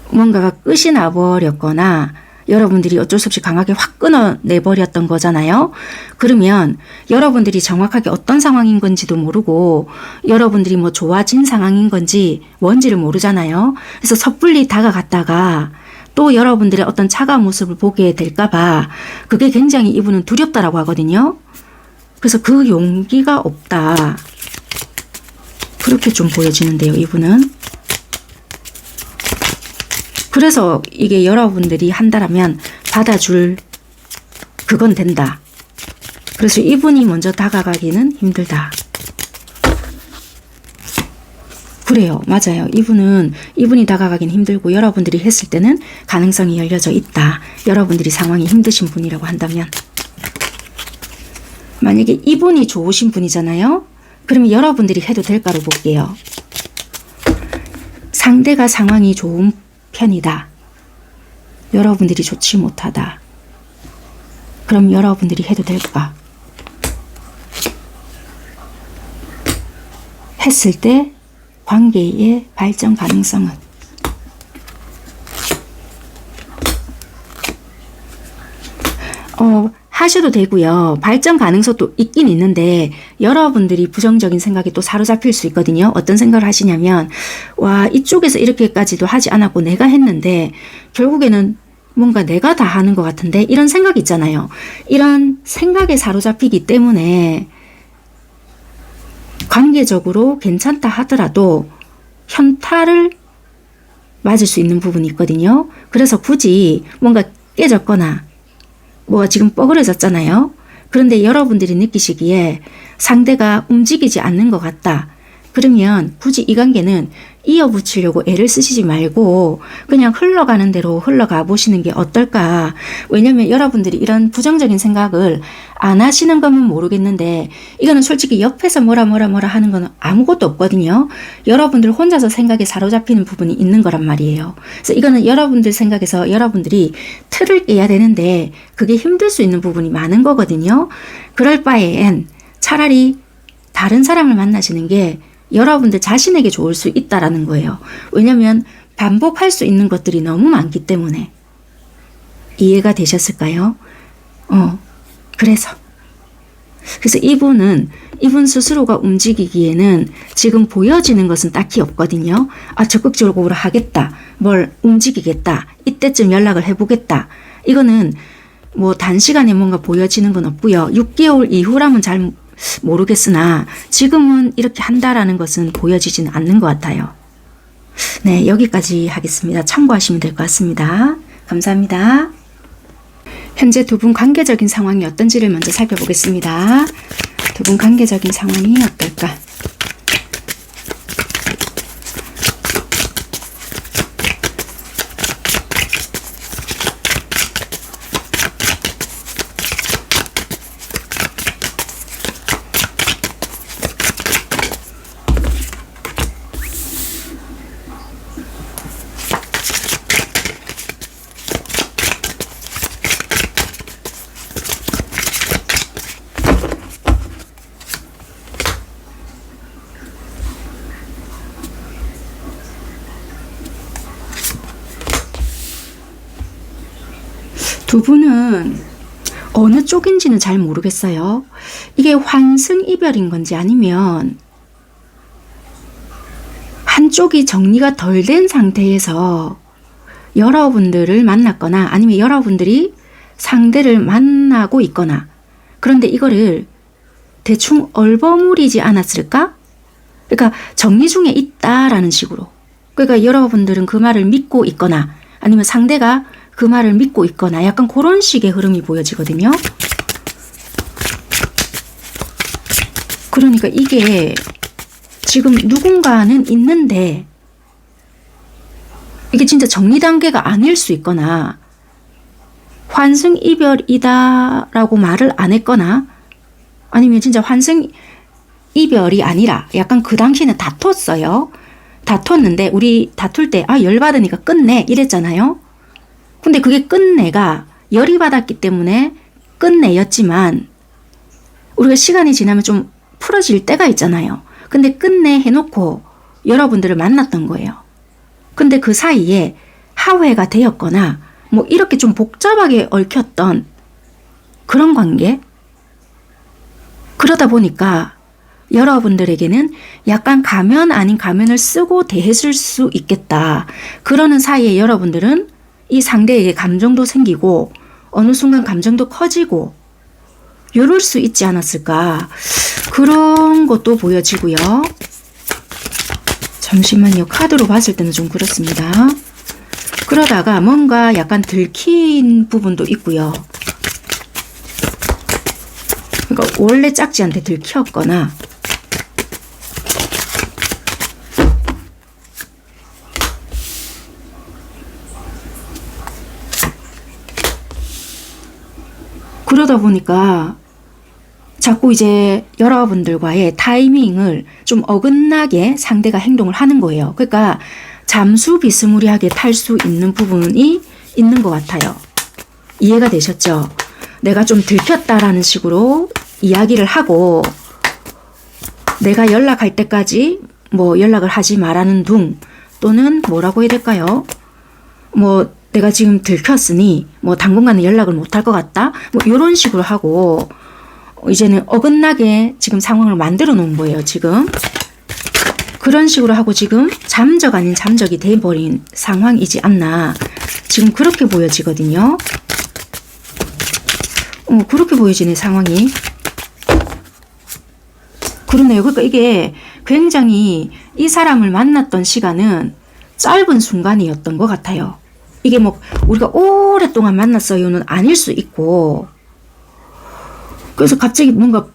뭔가가 끝이 나버렸거나 여러분들이 어쩔 수 없이 강하게 확 끊어내버렸던 거잖아요. 그러면 여러분들이 정확하게 어떤 상황인 건지도 모르고 여러분들이 뭐 좋아진 상황인 건지 뭔지를 모르잖아요. 그래서 섣불리 다가갔다가 또 여러분들의 어떤 차가운 모습을 보게 될까봐 그게 굉장히 이분은 두렵다라고 하거든요. 그래서 그 용기가 없다. 그렇게 좀 보여지는데요. 이분은. 그래서 이게 여러분들이 한다라면 받아줄 그건 된다. 그래서 이분이 먼저 다가가기는 힘들다. 그래요. 맞아요. 이분이 다가가긴 힘들고 여러분들이 했을 때는 가능성이 열려져 있다. 여러분들이 상황이 힘드신 분이라고 한다면. 만약에 이분이 좋으신 분이잖아요. 그러면 여러분들이 해도 될까를 볼게요. 상대가 상황이 좋은 편이다. 여러분들이 좋지 못하다. 그럼 여러분들이 해도 될까? 했을 때 관계의 발전 가능성은 하셔도 되고요. 발전 가능성도 있긴 있는데 여러분들이 부정적인 생각에 또 사로잡힐 수 있거든요. 어떤 생각을 하시냐면 와, 이쪽에서 이렇게까지도 하지 않았고 내가 했는데 결국에는 뭔가 내가 다 하는 것 같은데 이런 생각 있잖아요. 이런 생각에 사로잡히기 때문에 관계적으로 괜찮다 하더라도 현타를 맞을 수 있는 부분이 있거든요. 그래서 굳이 뭔가 깨졌거나 뭐 지금 뻐그러졌잖아요. 그런데 여러분들이 느끼시기에 상대가 움직이지 않는 것 같다. 그러면 굳이 이 관계는 이어붙이려고 애를 쓰시지 말고 그냥 흘러가는 대로 흘러가 보시는 게 어떨까. 왜냐면 여러분들이 이런 부정적인 생각을 안 하시는 거면 모르겠는데 이거는 솔직히 옆에서 뭐라 하는 건 아무것도 없거든요. 여러분들 혼자서 생각에 사로잡히는 부분이 있는 거란 말이에요. 그래서 이거는 여러분들 생각에서 여러분들이 틀을 깨야 되는데 그게 힘들 수 있는 부분이 많은 거거든요. 그럴 바엔 차라리 다른 사람을 만나시는 게 여러분들 자신에게 좋을 수 있다라는 거예요. 왜냐하면 반복할 수 있는 것들이 너무 많기 때문에. 이해가 되셨을까요? 그래서 이분 스스로가 움직이기에는 지금 보여지는 것은 딱히 없거든요. 적극적으로 하겠다. 뭘 움직이겠다. 이때쯤 연락을 해보겠다. 이거는 뭐 단시간에 뭔가 보여지는 건 없고요. 6개월 이후라면 잘 모르겠으나 지금은 이렇게 한다라는 것은 보여지지는 않는 것 같아요. 네, 여기까지 하겠습니다. 참고하시면 될 것 같습니다. 감사합니다. 현재 두 분 관계적인 상황이 어떤지를 먼저 살펴보겠습니다. 두 분 관계적인 상황이 어떨까? 두 분은 어느 쪽인지는 잘 모르겠어요. 이게 환승이별인 건지 아니면 한쪽이 정리가 덜 된 상태에서 여러분들을 만났거나 아니면 여러분들이 상대를 만나고 있거나, 그런데 이거를 대충 얼버무리지 않았을까? 그러니까 정리 중에 있다라는 식으로. 그러니까 여러분들은 그 말을 믿고 있거나 아니면 상대가 그 말을 믿고 있거나 약간 그런 식의 흐름이 보여지거든요. 그러니까 이게 지금 누군가는 있는데 이게 진짜 정리 단계가 아닐 수 있거나 환승 이별이다 라고 말을 안 했거나 아니면 진짜 환승 이별이 아니라 약간 그 당시에는 다퉜어요. 다퉜는데 우리 다툴 때 열받으니까 끝내 이랬잖아요. 근데 그게 끝내가 열이 받았기 때문에 끝내였지만 우리가 시간이 지나면 좀 풀어질 때가 있잖아요. 근데 끝내 해놓고 여러분들을 만났던 거예요. 근데 그 사이에 하회가 되었거나 뭐 이렇게 좀 복잡하게 얽혔던 그런 관계? 그러다 보니까 여러분들에게는 약간 가면 아닌 가면을 쓰고 대했을 수 있겠다. 그러는 사이에 여러분들은 이 상대에게 감정도 생기고 어느 순간 감정도 커지고 이럴 수 있지 않았을까. 그런 것도 보여지고요. 잠시만요. 카드로 봤을 때는 좀 그렇습니다. 그러다가 뭔가 약간 들킨 부분도 있고요. 그러니까 원래 짝지한테 들켰거나 그러다 보니까 자꾸 이제 여러분들과의 타이밍을 좀 어긋나게 상대가 행동을 하는 거예요. 그러니까 잠수 비스무리하게 탈 수 있는 부분이 있는 것 같아요. 이해가 되셨죠? 내가 좀 들켰다라는 식으로 이야기를 하고 내가 연락할 때까지 뭐 연락을 하지 말라는 둥, 또는 뭐라고 해야 될까요? 뭐 내가 지금 들켰으니 뭐 당분간은 연락을 못할 것 같다? 뭐 이런 식으로 하고 이제는 어긋나게 지금 상황을 만들어 놓은 거예요. 지금 그런 식으로 하고 지금 잠적 아닌 잠적이 돼버린 상황이지 않나, 지금 그렇게 보여지거든요. 그렇게 보여지는 상황이. 그러네요. 그러니까 이게 굉장히 이 사람을 만났던 시간은 짧은 순간이었던 것 같아요. 이게 뭐 우리가 오랫동안 만났어요는 아닐 수 있고, 그래서 갑자기 뭔가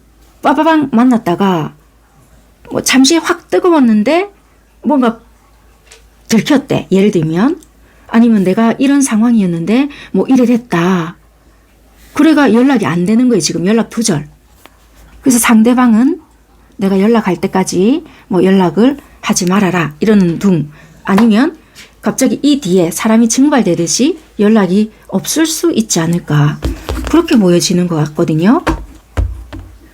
빠바방 만났다가 뭐 잠시 확 뜨거웠는데 뭔가 들켰대. 예를 들면 아니면 내가 이런 상황이었는데 뭐 이래 됐다. 그래가 연락이 안 되는 거예요. 지금 연락 두절. 그래서 상대방은 내가 연락할 때까지 뭐 연락을 하지 말아라 이러는 둥, 아니면 갑자기 이 뒤에 사람이 증발되듯이 연락이 없을 수 있지 않을까, 그렇게 보여지는 것 같거든요.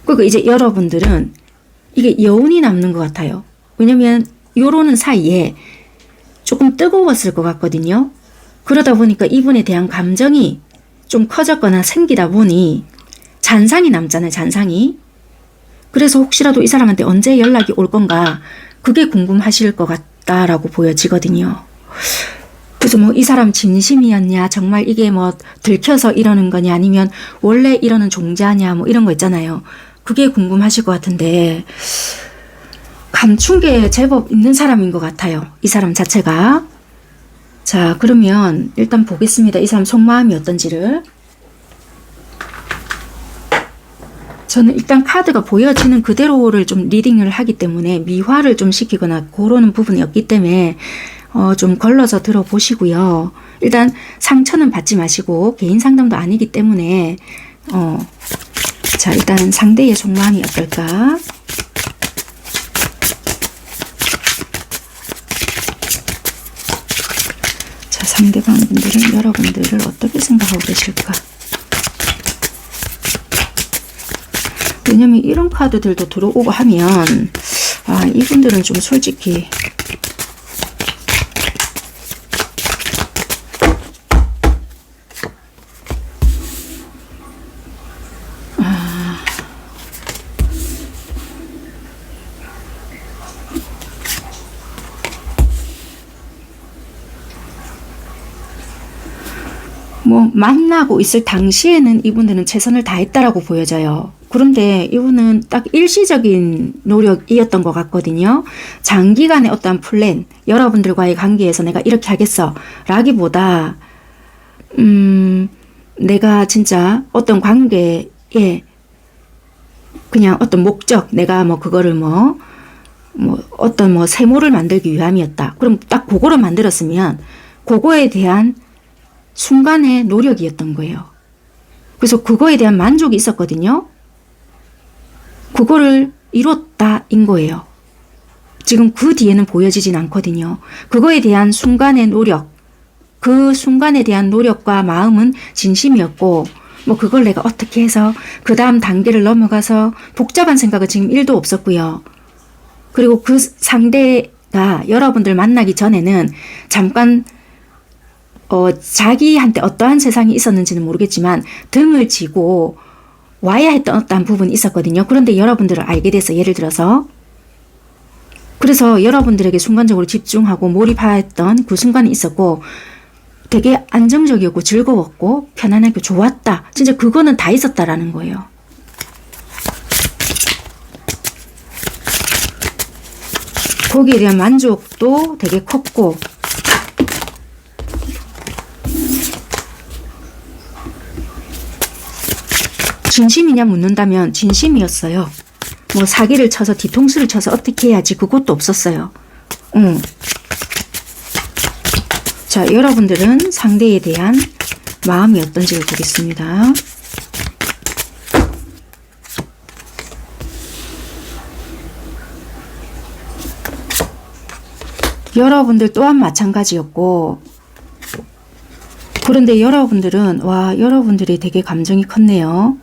그리고 이제 여러분들은 이게 여운이 남는 것 같아요. 왜냐면 요러는 사이에 조금 뜨거웠을 것 같거든요. 그러다 보니까 이분에 대한 감정이 좀 커졌거나 생기다 보니 잔상이 남잖아요. 잔상이. 그래서 혹시라도 이 사람한테 언제 연락이 올 건가, 그게 궁금하실 것 같다라고 보여지거든요. 그래서 뭐 이 사람 진심이었냐, 정말 이게 뭐 들켜서 이러는 거냐, 아니면 원래 이러는 종자냐, 뭐 이런 거 있잖아요. 그게 궁금하실 것 같은데 감춘 게 제법 있는 사람인 것 같아요. 이 사람 자체가. 자, 그러면 일단 보겠습니다. 이 사람 속마음이 어떤지를. 저는 일단 카드가 보여지는 그대로를 좀 리딩을 하기 때문에 미화를 좀 시키거나 그러는 부분이 없기 때문에 좀 걸러서 들어보시고요. 일단 상처는 받지 마시고 개인 상담도 아니기 때문에 자, 일단 상대의 속마음이 어떨까? 자, 상대방 분들은 여러분들을 어떻게 생각하고 계실까? 왜냐면 이런 카드들도 들어오고 하면 이분들은 좀 솔직히 뭐 만나고 있을 당시에는 이분들은 최선을 다했다라고 보여져요. 그런데 이분은 딱 일시적인 노력이었던 것 같거든요. 장기간의 어떤 플랜, 여러분들과의 관계에서 내가 이렇게 하겠어 라기보다 내가 진짜 어떤 관계에 그냥 어떤 목적, 내가 뭐 그거를 뭐 어떤 뭐 세모를 만들기 위함이었다. 그럼 딱 그거를 만들었으면 그거에 대한 순간의 노력이었던 거예요. 그래서 그거에 대한 만족이 있었거든요. 그거를 이뤘다인 거예요. 지금 그 뒤에는 보여지진 않거든요. 그거에 대한 순간의 노력, 그 순간에 대한 노력과 마음은 진심이었고 뭐 그걸 내가 어떻게 해서 그 다음 단계를 넘어가서 복잡한 생각은 지금 1도 없었고요. 그리고 그 상대가 여러분들 만나기 전에는 잠깐 자기한테 어떠한 세상이 있었는지는 모르겠지만 등을 지고 와야 했던 어떠한 부분이 있었거든요. 그런데 여러분들을 알게 돼서 예를 들어서 그래서 여러분들에게 순간적으로 집중하고 몰입했던 그 순간이 있었고 되게 안정적이었고 즐거웠고 편안하고 좋았다. 진짜 그거는 다 있었다라는 거예요. 거기에 대한 만족도 되게 컸고 진심이냐 묻는다면 진심이었어요. 뭐 사기를 쳐서 뒤통수를 쳐서 어떻게 해야지 그것도 없었어요. 자, 여러분들은 상대에 대한 마음이 어떤지를 보겠습니다. 여러분들 또한 마찬가지였고 그런데 여러분들은 여러분들이 되게 감정이 컸네요.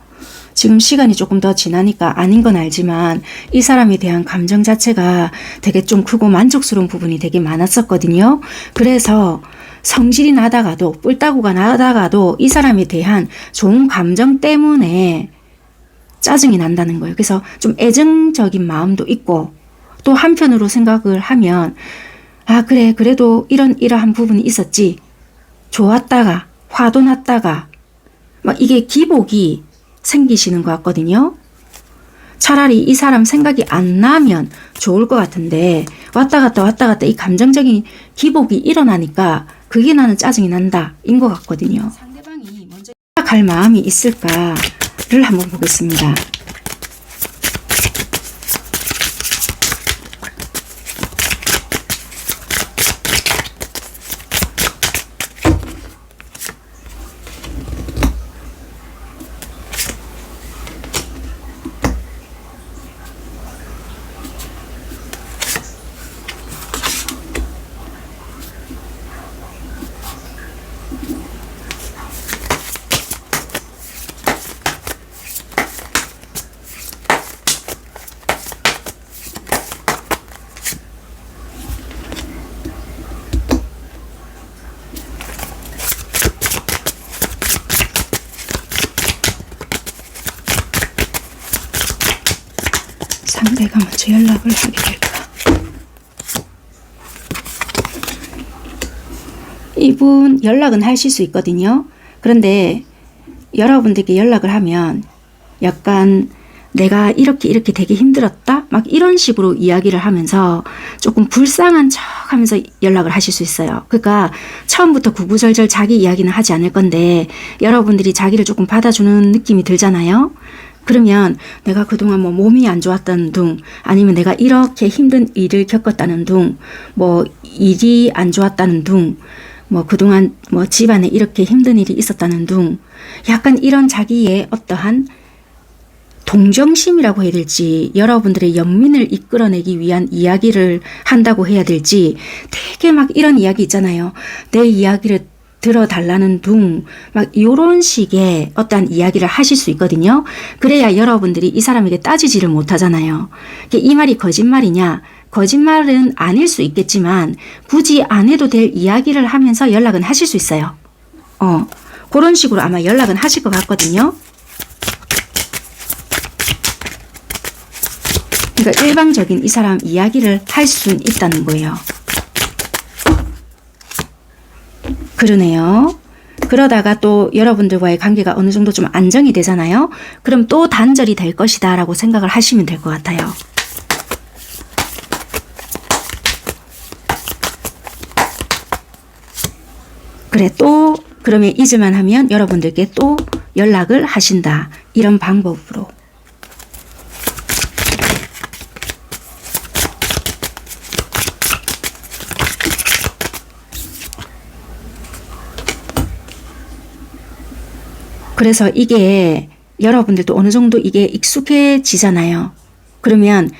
지금 시간이 조금 더 지나니까 아닌 건 알지만 이 사람에 대한 감정 자체가 되게 좀 크고 만족스러운 부분이 되게 많았었거든요. 그래서 성질이 나다가도 뿔따구가 나다가도 이 사람에 대한 좋은 감정 때문에 짜증이 난다는 거예요. 그래서 좀 애정적인 마음도 있고 또 한편으로 생각을 하면 그래 그래도 이러한 부분이 있었지. 좋았다가 화도 났다가 막 이게 기복이 생기시는 것 같거든요. 차라리 이 사람 생각이 안 나면 좋을 것 같은데 왔다 갔다 이 감정적인 기복이 일어나니까 그게 나는 짜증이 난다 인 것 같거든요. 상대방이 먼저 갈 마음이 있을까를 한번 보겠습니다. 상대가 먼저 연락을 하게 될까? 이분 연락은 하실 수 있거든요. 그런데 여러분들께 연락을 하면 약간 내가 이렇게 되게 힘들었다? 막 이런 식으로 이야기를 하면서 조금 불쌍한 척 하면서 연락을 하실 수 있어요. 그러니까 처음부터 구구절절 자기 이야기는 하지 않을 건데 여러분들이 자기를 조금 받아주는 느낌이 들잖아요. 그러면 내가 그동안 뭐 몸이 안 좋았다는 둥 아니면 내가 이렇게 힘든 일을 겪었다는 둥 뭐 일이 안 좋았다는 둥 뭐 그동안 뭐 집안에 이렇게 힘든 일이 있었다는 둥 약간 이런 자기의 어떠한 동정심이라고 해야 될지 여러분들의 연민을 이끌어내기 위한 이야기를 한다고 해야 될지 되게 막 이런 이야기 있잖아요. 내 이야기를 들어달라는 둥 막 이런 식의 어떠한 이야기를 하실 수 있거든요. 그래야 여러분들이 이 사람에게 따지지를 못하잖아요. 이 말이 거짓말이냐? 거짓말은 아닐 수 있겠지만 굳이 안 해도 될 이야기를 하면서 연락은 하실 수 있어요. 그런 식으로 아마 연락은 하실 것 같거든요. 그러니까 일방적인 이 사람 이야기를 할 수 있다는 거예요. 그러네요. 그러다가 또 여러분들과의 관계가 어느 정도 좀 안정이 되잖아요. 그럼 또 단절이 될 것이다 라고 생각을 하시면 될 것 같아요. 그래, 또 그러면 잊을만 하면 여러분들께 또 연락을 하신다. 이런 방법으로. 그래서 이게 여러분들도 어느 정도 이게 익숙해지잖아요. 그러면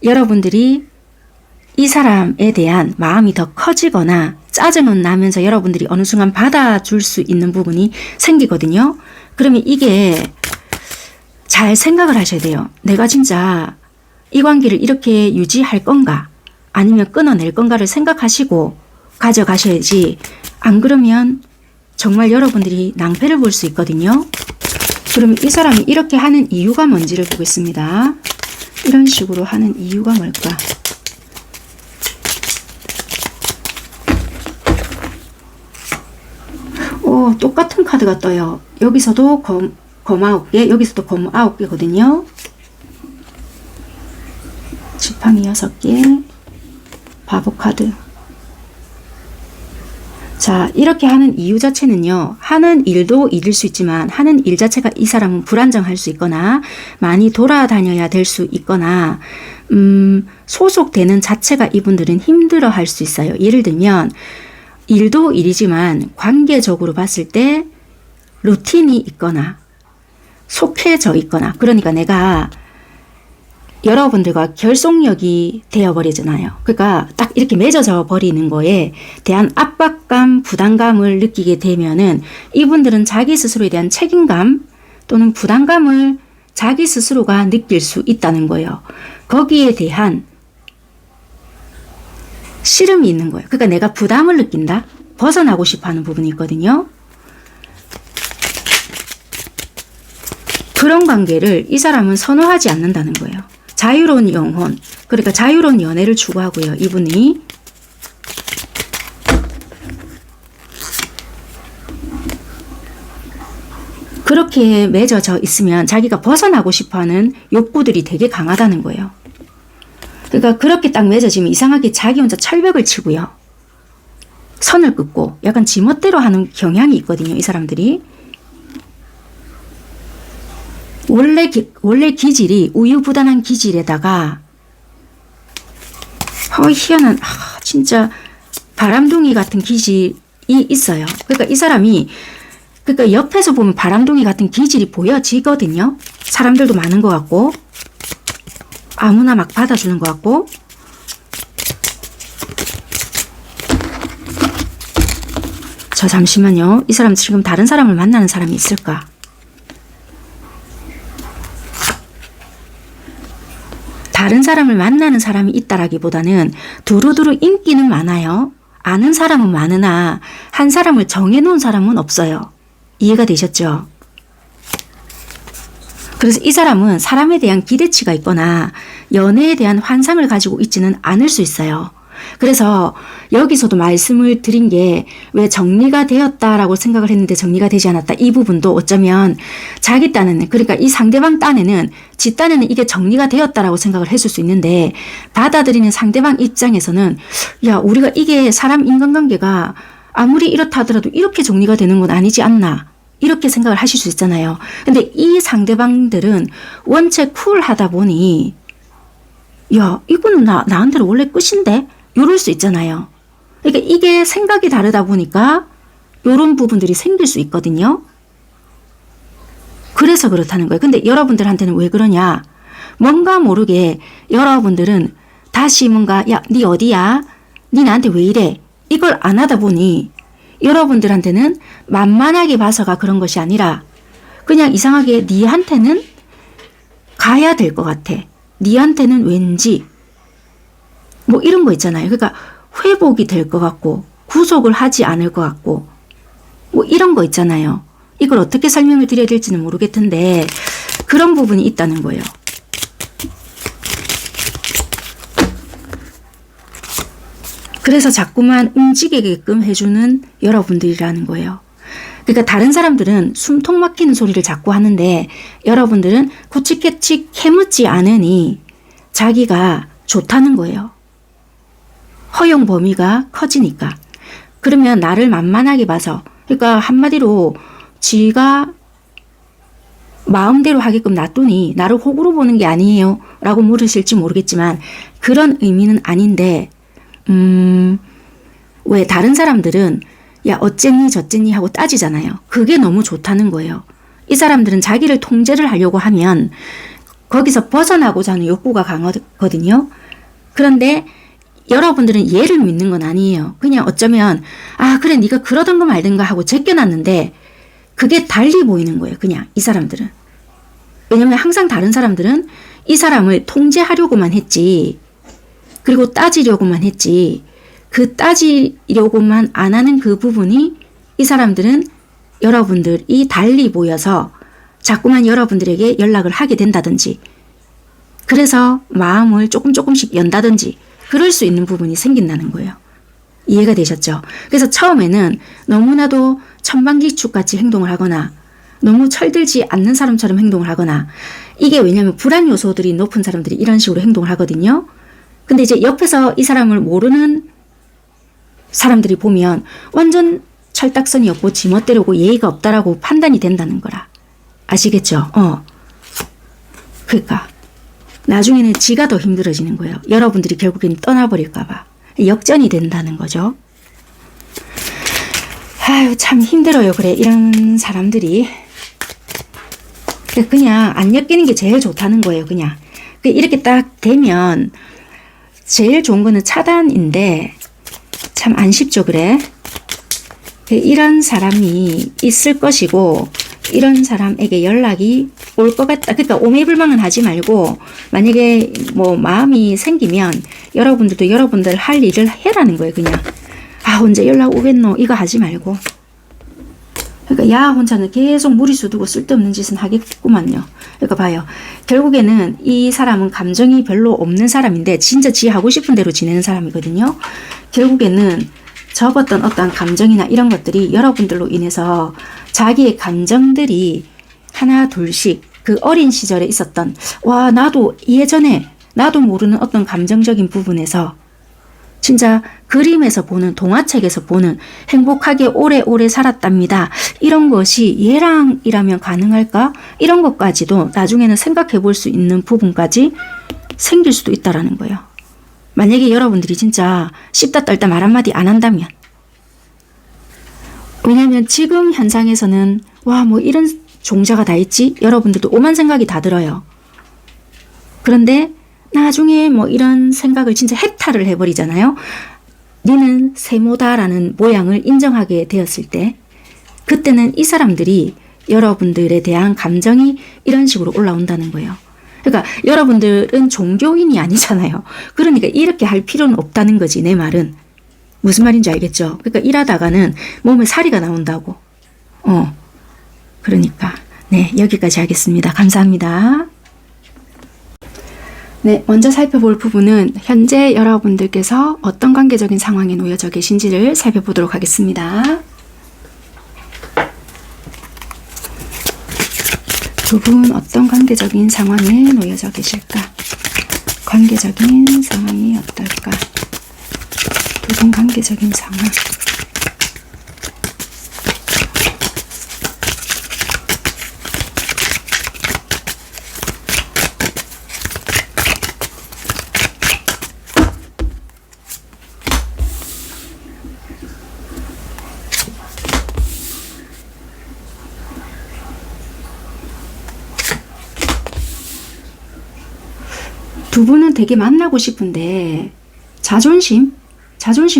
여러분들이 이 사람에 대한 마음이 더 커지거나 짜증은 나면서 여러분들이 어느 순간 받아줄 수 있는 부분이 생기거든요. 그러면 이게 잘 생각을 하셔야 돼요. 내가 진짜 이 관계를 이렇게 유지할 건가 아니면 끊어낼 건가를 생각하시고 가져가셔야지, 안 그러면 정말 여러분들이 낭패를 볼 수 있거든요. 그럼 이 사람이 이렇게 하는 이유가 뭔지를 보겠습니다. 이런 식으로 하는 이유가 뭘까? 오, 똑같은 카드가 떠요. 여기서도 검 9개, 여기서도 검 9개거든요. 지팡이 6개, 바보 카드. 자, 이렇게 하는 이유 자체는요, 하는 일도 일일 수 있지만 하는 일 자체가 이 사람은 불안정할 수 있거나 많이 돌아다녀야 될 수 있거나 소속되는 자체가 이분들은 힘들어 할 수 있어요. 예를 들면 일도 일이지만 관계적으로 봤을 때 루틴이 있거나 속해져 있거나, 그러니까 내가 여러분들과 결속력이 되어버리잖아요. 그러니까 딱 이렇게 맺어져 버리는 거에 대한 압박감, 부담감을 느끼게 되면은 이분들은 자기 스스로에 대한 책임감 또는 부담감을 자기 스스로가 느낄 수 있다는 거예요. 거기에 대한 싫음이 있는 거예요. 그러니까 내가 부담을 느낀다, 벗어나고 싶어 하는 부분이 있거든요. 그런 관계를 이 사람은 선호하지 않는다는 거예요. 자유로운 영혼, 그러니까 자유로운 연애를 추구하고요. 이분이 그렇게 맺어져 있으면 자기가 벗어나고 싶어하는 욕구들이 되게 강하다는 거예요. 그러니까 그렇게 딱 맺어지면 이상하게 자기 혼자 철벽을 치고요. 선을 긋고 약간 지멋대로 하는 경향이 있거든요. 이 사람들이. 원래 기질이 우유부단한 기질에다가 희한한 진짜 바람둥이 같은 기질이 있어요. 그러니까 이 사람이, 그러니까 옆에서 보면 바람둥이 같은 기질이 보여지거든요. 사람들도 많은 것 같고 아무나 막 받아주는 것 같고. 저 잠시만요. 이 사람 지금 다른 사람을 만나는 사람이 있을까? 다른 사람을 만나는 사람이 있다라기보다는 두루두루 인기는 많아요. 아는 사람은 많으나 한 사람을 정해놓은 사람은 없어요. 이해가 되셨죠? 그래서 이 사람은 사람에 대한 기대치가 있거나 연애에 대한 환상을 가지고 있지는 않을 수 있어요. 그래서 여기서도 말씀을 드린 게 왜 정리가 되었다라고 생각을 했는데 정리가 되지 않았다, 이 부분도 어쩌면 자기 딴에는, 그러니까 이 상대방 딴에는, 지 딴에는 이게 정리가 되었다라고 생각을 했을 수 있는데 받아들이는 상대방 입장에서는 야, 우리가 이게 사람 인간관계가 아무리 이렇다 하더라도 이렇게 정리가 되는 건 아니지 않나, 이렇게 생각을 하실 수 있잖아요. 근데 이 상대방들은 원체 쿨하다 보니 야, 이거는 나한테는 원래 끝인데? 이럴 수 있잖아요. 그러니까 이게 생각이 다르다 보니까 이런 부분들이 생길 수 있거든요. 그래서 그렇다는 거예요. 근데 여러분들한테는 왜 그러냐? 뭔가 모르게 여러분들은 다시 뭔가 야, 니 어디야? 니 나한테 왜 이래? 이걸 안 하다 보니 여러분들한테는 만만하게 봐서가 그런 것이 아니라 그냥 이상하게 니한테는 가야 될 것 같아. 니한테는 왠지 뭐 이런 거 있잖아요. 그러니까 회복이 될 것 같고 구속을 하지 않을 것 같고 뭐 이런 거 있잖아요. 이걸 어떻게 설명을 드려야 될지는 모르겠던데 그런 부분이 있다는 거예요. 그래서 자꾸만 움직이게끔 해주는 여러분들이라는 거예요. 그러니까 다른 사람들은 숨통 막히는 소리를 자꾸 하는데 여러분들은 구치캐치 캐묻지 않으니 자기가 좋다는 거예요. 허용 범위가 커지니까. 그러면 나를 만만하게 봐서, 그러니까 한마디로 지가 마음대로 하게끔 놔두니 나를 호구로 보는 게 아니에요 라고 물으실지 모르겠지만 그런 의미는 아닌데, 왜 다른 사람들은 야 어쨌니 저쨌니 하고 따지잖아요. 그게 너무 좋다는 거예요. 이 사람들은 자기를 통제를 하려고 하면 거기서 벗어나고자 하는 욕구가 강하거든요. 그런데 여러분들은 얘를 믿는 건 아니에요. 그냥 어쩌면 아 그래 네가 그러던가 말던가 하고 제껴놨는데 그게 달리 보이는 거예요. 그냥 이 사람들은. 왜냐면 항상 다른 사람들은 이 사람을 통제하려고만 했지, 그리고 따지려고만 했지, 그 따지려고만 안 하는 그 부분이 이 사람들은 여러분들이 달리 보여서 자꾸만 여러분들에게 연락을 하게 된다든지, 그래서 마음을 조금씩 연다든지 그럴 수 있는 부분이 생긴다는 거예요. 이해가 되셨죠? 그래서 처음에는 너무나도 천방지축같이 행동을 하거나 너무 철들지 않는 사람처럼 행동을 하거나, 이게 왜냐하면 불안 요소들이 높은 사람들이 이런 식으로 행동을 하거든요. 근데 이제 옆에서 이 사람을 모르는 사람들이 보면 완전 철딱선이 없고 지멋대로고 예의가 없다라고 판단이 된다는 거라. 아시겠죠? 그러니까 나중에는 지가 더 힘들어지는 거예요. 여러분들이 결국엔 떠나버릴까봐. 역전이 된다는 거죠. 아유 참 힘들어요. 그래 이런 사람들이. 그냥 안 엮이는 게 제일 좋다는 거예요. 그냥 이렇게 딱 되면 제일 좋은 거는 차단인데 참 안 쉽죠. 그래 이런 사람이 있을 것이고 이런 사람에게 연락이 올 것 같다. 그러니까 오매불망은 하지 말고 만약에 뭐 마음이 생기면 여러분들도 여러분들 할 일을 해라는 거예요. 그냥 아 언제 연락 오겠노 이거 하지 말고. 그러니까 야 혼자는 계속 무리수 두고 쓸데없는 짓은 하겠구만요. 그러니까 봐요. 결국에는 이 사람은 감정이 별로 없는 사람인데 진짜 지 하고 싶은 대로 지내는 사람이거든요. 결국에는 접었던 어떤 감정이나 이런 것들이 여러분들로 인해서 자기의 감정들이 하나 둘씩 그 어린 시절에 있었던 와 나도 예전에 나도 모르는 어떤 감정적인 부분에서 진짜 그림에서 보는 동화책에서 보는 행복하게 오래오래 살았답니다. 이런 것이 얘랑이라면 가능할까? 이런 것까지도 나중에는 생각해 볼 수 있는 부분까지 생길 수도 있다라는 거예요. 만약에 여러분들이 진짜 씹다 떨다 말 한마디 안 한다면. 왜냐하면 지금 현상에서는 와 뭐 이런 종자가 다 있지? 여러분들도 오만 생각이 다 들어요. 그런데 나중에 뭐 이런 생각을 진짜 해탈을 해버리잖아요. 니는 세모다라는 모양을 인정하게 되었을 때 그때는 이 사람들이 여러분들에 대한 감정이 이런 식으로 올라온다는 거예요. 그러니까 여러분들은 종교인이 아니잖아요. 그러니까 이렇게 할 필요는 없다는 거지. 내 말은. 무슨 말인지 알겠죠? 그러니까 일하다가는 몸에 사리가 나온다고. 그러니까 네 여기까지 하겠습니다. 감사합니다. 네, 먼저 살펴볼 부분은 현재 여러분들께서 어떤 관계적인 상황에 놓여져 계신지를 살펴보도록 하겠습니다. 두 분 어떤 관계적인 상황에 놓여져 계실까? 관계적인 상황이 어떨까? 두 분 관계적인 상황. 두 분은 되게 만나고 싶은데 자존심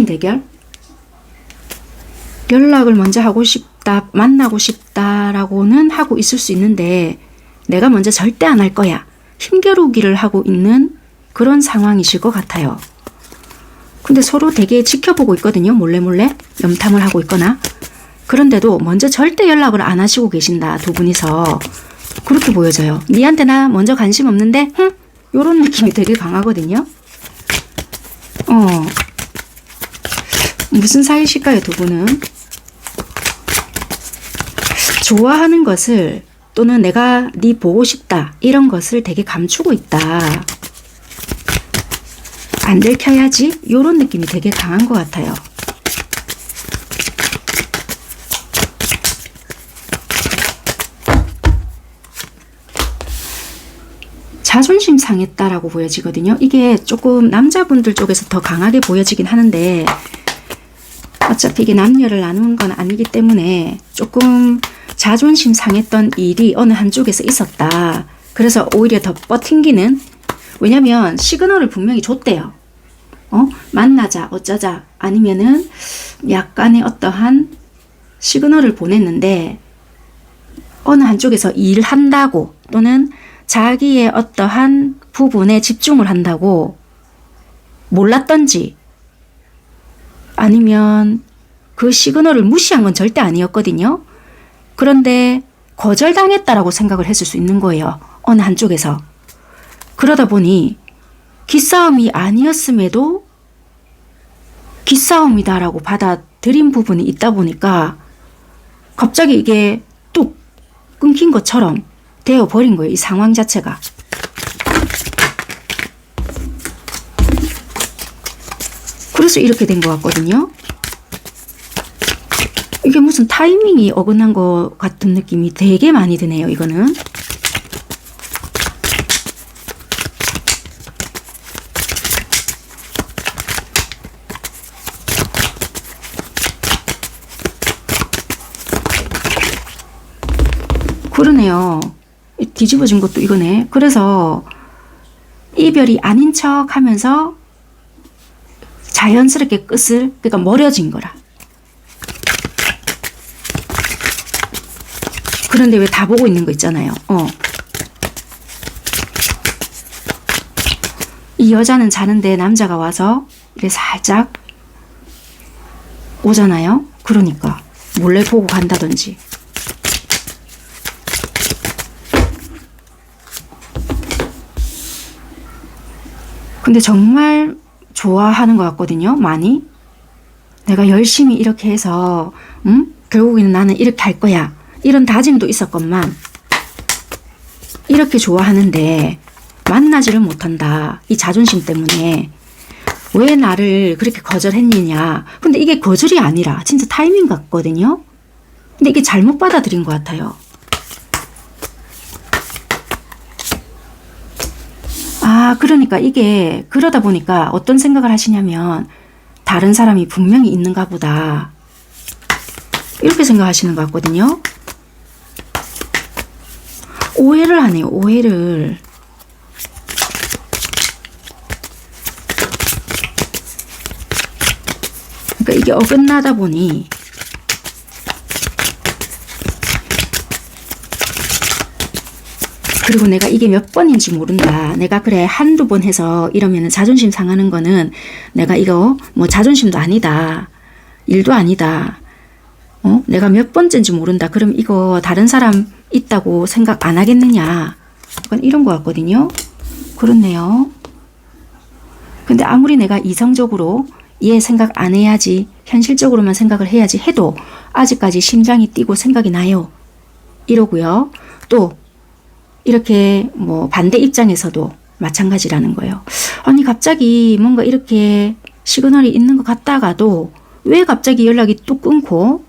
대결? 연락을 먼저 하고 싶다, 만나고 싶다라고는 하고 있을 수 있는데 내가 먼저 절대 안 할 거야. 힘겨루기를 하고 있는 그런 상황이실 것 같아요. 근데 서로 되게 지켜보고 있거든요. 몰래 염탐을 하고 있거나. 그런데도 먼저 절대 연락을 안 하시고 계신다. 두 분이서. 그렇게 보여져요. 니한테 나 먼저 관심 없는데 흥? 요런 느낌이 되게 강하거든요. 무슨 사이실까요, 두 분은? 좋아하는 것을 또는 내가 네 보고 싶다 이런 것을 되게 감추고 있다. 안 들켜야지 이런 느낌이 되게 강한 것 같아요. 자존심 상했다라고 보여지거든요. 이게 조금 남자분들 쪽에서 더 강하게 보여지긴 하는데 어차피 이게 남녀를 나누는 건 아니기 때문에 조금 자존심 상했던 일이 어느 한쪽에서 있었다. 그래서 오히려 더 뻗팅기는, 왜냐면 시그널을 분명히 줬대요. 만나자 어쩌자 아니면은 약간의 어떠한 시그널을 보냈는데 어느 한쪽에서 일한다고 또는 자기의 어떠한 부분에 집중을 한다고 몰랐던지 아니면 그 시그널을 무시한 건 절대 아니었거든요. 그런데 거절당했다라고 생각을 했을 수 있는 거예요. 어느 한쪽에서. 그러다 보니 기싸움이 아니었음에도 기싸움이다라고 받아들인 부분이 있다 보니까 갑자기 이게 뚝 끊긴 것처럼 되어버린 거예요. 이 상황 자체가. 그래서 이렇게 된 것 같거든요. 이게 무슨 타이밍이 어긋난 것 같은 느낌이 되게 많이 드네요. 이거는. 그러네요. 뒤집어진 것도 이거네. 그래서 이별이 아닌 척 하면서 자연스럽게 끝을, 그러니까 멀어진 거라. 그런데 왜 다 보고 있는 거 있잖아요. 이 여자는 자는데 남자가 와서 이렇게 살짝 오잖아요. 그러니까 몰래 보고 간다든지. 근데 정말 좋아하는 것 같거든요. 많이. 내가 열심히 이렇게 해서 결국에는 나는 이렇게 할 거야. 이런 다짐도 있었건만 이렇게 좋아하는데 만나지를 못한다. 이 자존심 때문에. 왜 나를 그렇게 거절했느냐. 근데 이게 거절이 아니라 진짜 타이밍 같거든요. 근데 이게 잘못 받아들인 것 같아요. 그러니까 이게 그러다 보니까 어떤 생각을 하시냐면 다른 사람이 분명히 있는가 보다. 이렇게 생각하시는 것 같거든요. 오해를 하네요. 오해를. 그러니까 이게 어긋나다 보니 그리고 내가 이게 몇 번인지 모른다. 내가 그래 한두 번 해서 이러면 자존심 상하는 거는 내가 이거 뭐 자존심도 아니다. 일도 아니다. 내가 몇 번째인지 모른다. 그럼 이거 다른 사람 있다고 생각 안 하겠느냐. 약간 이런 거 같거든요. 그렇네요. 근데 아무리 내가 이성적으로 얘 생각 안 해야지, 현실적으로만 생각을 해야지 해도 아직까지 심장이 뛰고 생각이 나요. 이러고요. 또 이렇게 뭐 반대 입장에서도 마찬가지라는 거예요. 아니 갑자기 뭔가 이렇게 시그널이 있는 것 같다가도 왜 갑자기 연락이 뚝 끊고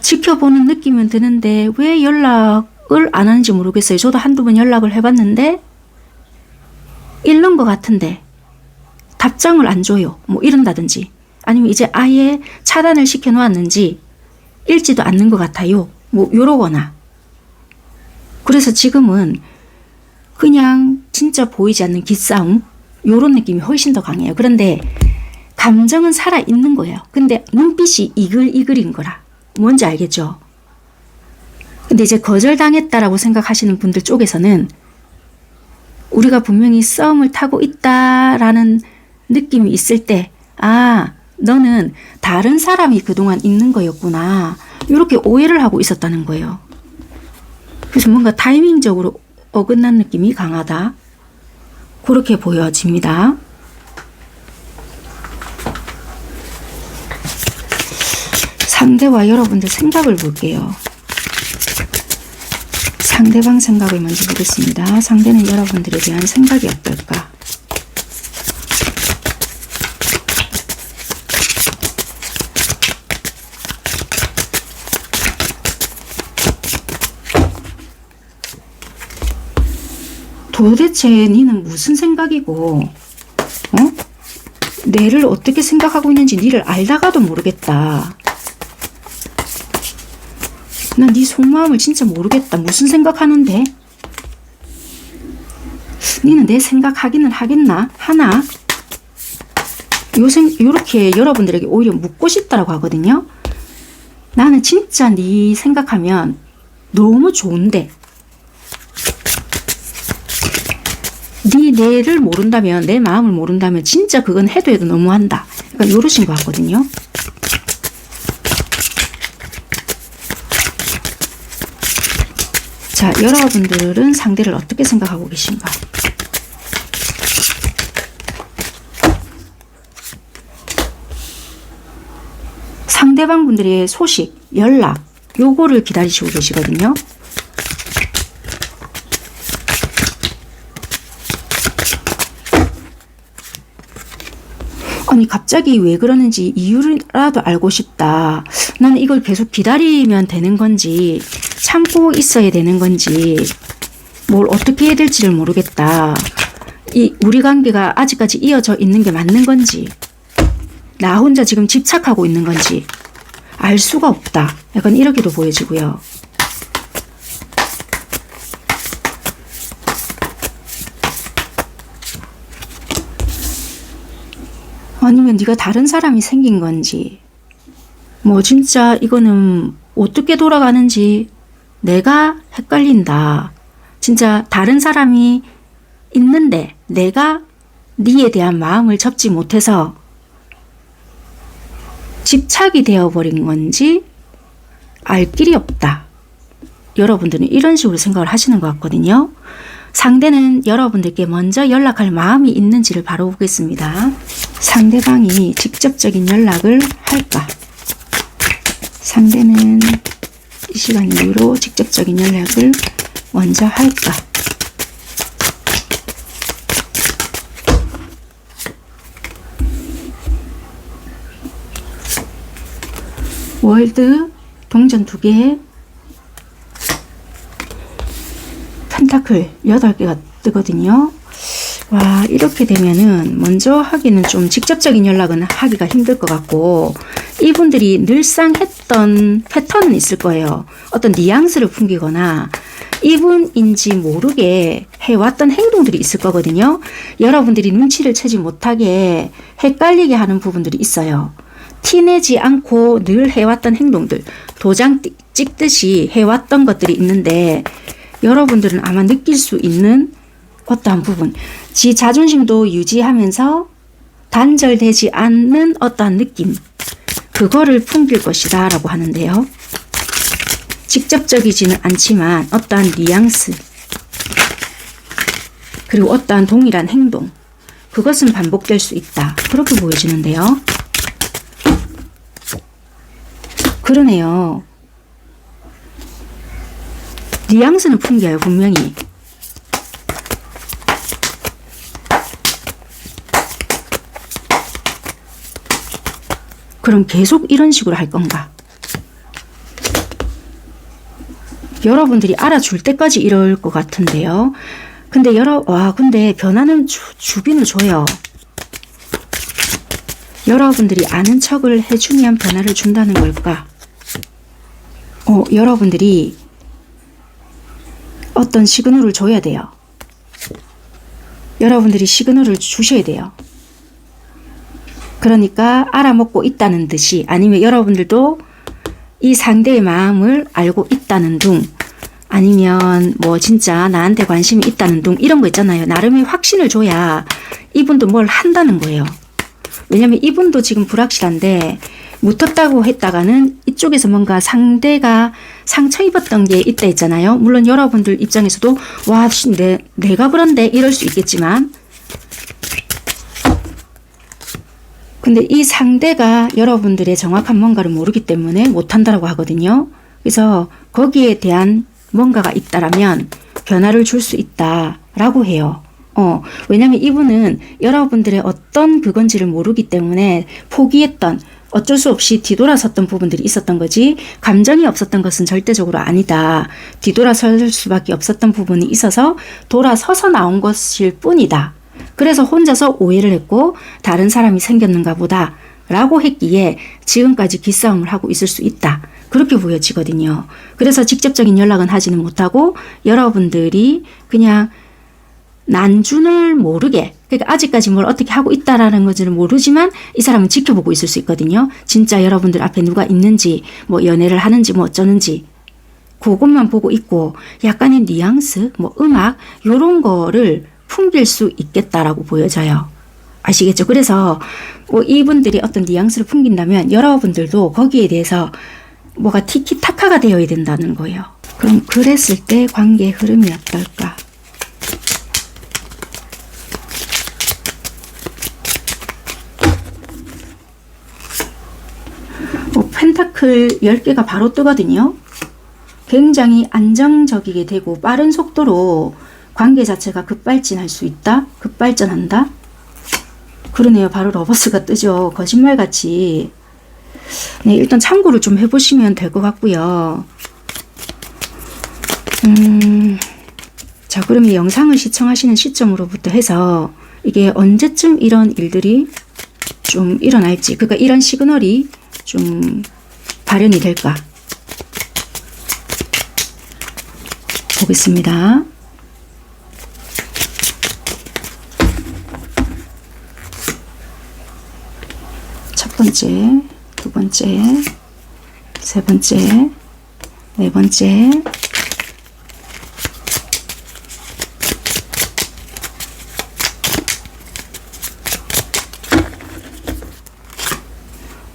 지켜보는 느낌은 드는데 왜 연락을 안 하는지 모르겠어요. 저도 한두 번 연락을 해봤는데 잃는 것 같은데 답장을 안 줘요. 뭐 이런다든지 아니면 이제 아예 차단을 시켜 놓았는지 읽지도 않는 것 같아요. 뭐 요러거나. 그래서 지금은 그냥 진짜 보이지 않는 기싸움 요런 느낌이 훨씬 더 강해요. 그런데 감정은 살아있는 거예요. 근데 눈빛이 이글이글인 거라. 뭔지 알겠죠? 근데 이제 거절당했다라고 생각하시는 분들 쪽에서는 우리가 분명히 썸을 타고 있다라는 느낌이 있을 때 너는 다른 사람이 그동안 있는 거였구나. 이렇게 오해를 하고 있었다는 거예요. 그래서 뭔가 타이밍적으로 어긋난 느낌이 강하다. 그렇게 보여집니다. 상대와 여러분들 생각을 볼게요. 상대방 생각을 먼저 보겠습니다. 상대는 여러분들에 대한 생각이 어떨까? 도대체 니는 무슨 생각이고, 내를 어떻게 생각하고 있는지 니를 알다가도 모르겠다. 난 네 속마음을 진짜 모르겠다. 무슨 생각하는데? 니는 내 생각하기는 하겠나? 하나? 요렇게 여러분들에게 오히려 묻고 싶다라고 하거든요. 나는 진짜 네 생각하면 너무 좋은데, 네 내를 모른다면, 내 마음을 모른다면 진짜 그건 해도 너무한다. 그러니까 요러신 것 같거든요. 자, 여러분들은 상대를 어떻게 생각하고 계신가? 상대방 분들의 소식, 연락, 요거를 기다리시고 계시거든요. 아니 갑자기 왜 그러는지 이유라도 알고 싶다. 나는 이걸 계속 기다리면 되는 건지 참고 있어야 되는 건지 뭘 어떻게 해야 될지를 모르겠다. 우리 관계가 아직까지 이어져 있는 게 맞는 건지 나 혼자 지금 집착하고 있는 건지 알 수가 없다. 약간 이렇게도 보여지고요. 아니면 네가 다른 사람이 생긴 건지 뭐 진짜 이거는 어떻게 돌아가는지 내가 헷갈린다. 진짜 다른 사람이 있는데 내가 네에 대한 마음을 접지 못해서 집착이 되어버린 건지 알 길이 없다. 여러분들은 이런 식으로 생각을 하시는 것 같거든요. 상대는 여러분들께 먼저 연락할 마음이 있는지를 바로 보겠습니다. 상대방이 직접적인 연락을 할까? 상대는 이 시간 이후로 직접적인 연락을 먼저 할까? 월드, 동전 2개, 펜타클 8개가 뜨거든요. 와, 이렇게 되면은 먼저 하기는 좀 직접적인 연락은 하기가 힘들 것 같고 이분들이 늘상 했던 패턴은 있을 거예요. 어떤 뉘앙스를 풍기거나 이분인지 모르게 해왔던 행동들이 있을 거거든요. 여러분들이 눈치를 채지 못하게 헷갈리게 하는 부분들이 있어요. 티내지 않고 늘 해왔던 행동들, 도장 찍듯이 해왔던 것들이 있는데 여러분들은 아마 느낄 수 있는 어떠한 부분, 지 자존심도 유지하면서 단절되지 않는 어떠한 느낌, 그거를 풍길 것이다 라고 하는데요. 직접적이지는 않지만 어떠한 뉘앙스 그리고 어떠한 동일한 행동, 그것은 반복될 수 있다. 그렇게 보여지는데요. 그러네요. 뉘앙스는 풍겨요. 분명히. 그럼 계속 이런 식으로 할 건가? 여러분들이 알아줄 때까지 이럴 것 같은데요. 근데 근데 변화는 주기는 줘요. 여러분들이 아는 척을 해주면 변화를 준다는 걸까? 여러분들이 어떤 시그널을 줘야 돼요. 여러분들이 시그널을 주셔야 돼요. 그러니까 알아먹고 있다는 듯이, 아니면 여러분들도 이 상대의 마음을 알고 있다는 둥, 아니면 뭐 진짜 나한테 관심이 있다는 둥, 이런 거 있잖아요. 나름의 확신을 줘야 이분도 뭘 한다는 거예요. 왜냐면 이분도 지금 불확실한데 묻었다고 했다가는 이쪽에서 뭔가 상대가 상처 입었던 게 있다 했잖아요. 물론 여러분들 입장에서도 와, 내가 그런데 이럴 수 있겠지만, 근데 이 상대가 여러분들의 정확한 뭔가를 모르기 때문에 못한다라고 하거든요. 그래서 거기에 대한 뭔가가 있다라면 변화를 줄 수 있다라고 해요. 왜냐면 이분은 여러분들의 어떤 그건지를 모르기 때문에 포기했던, 어쩔 수 없이 뒤돌아섰던 부분들이 있었던 거지, 감정이 없었던 것은 절대적으로 아니다. 뒤돌아설 수밖에 없었던 부분이 있어서 돌아서서 나온 것일 뿐이다. 그래서 혼자서 오해를 했고 다른 사람이 생겼는가 보다 라고 했기에 지금까지 기싸움을 하고 있을 수 있다. 그렇게 보여지거든요. 그래서 직접적인 연락은 하지는 못하고 여러분들이 그냥 난준을 모르게, 그러니까 아직까지 뭘 어떻게 하고 있다라는 것을 모르지만 이 사람은 지켜보고 있을 수 있거든요. 진짜 여러분들 앞에 누가 있는지, 뭐 연애를 하는지 뭐 어쩌는지 그것만 보고 있고 약간의 뉘앙스, 뭐 음악 요런 거를 풍길 수 있겠다라고 보여져요. 아시겠죠? 그래서 뭐 이분들이 어떤 뉘앙스를 풍긴다면 여러분들도 거기에 대해서 뭐가 티키타카가 되어야 된다는 거예요. 그럼 그랬을 때 관계의 흐름이 어떨까? 펜타클 10개가 바로 뜨거든요. 굉장히 안정적이게 되고 빠른 속도로 관계 자체가 급발진할 수 있다? 급발전한다? 그러네요. 바로 러버스가 뜨죠. 거짓말같이. 네, 일단 참고를 좀 해보시면 될 것 같고요. 자, 그러면 영상을 시청하시는 시점으로부터 해서 이게 언제쯤 이런 일들이 좀 일어날지, 그러니까 이런 시그널이 좀 발현이 될까 보겠습니다. 첫 번째, 두 번째, 세 번째, 네 번째,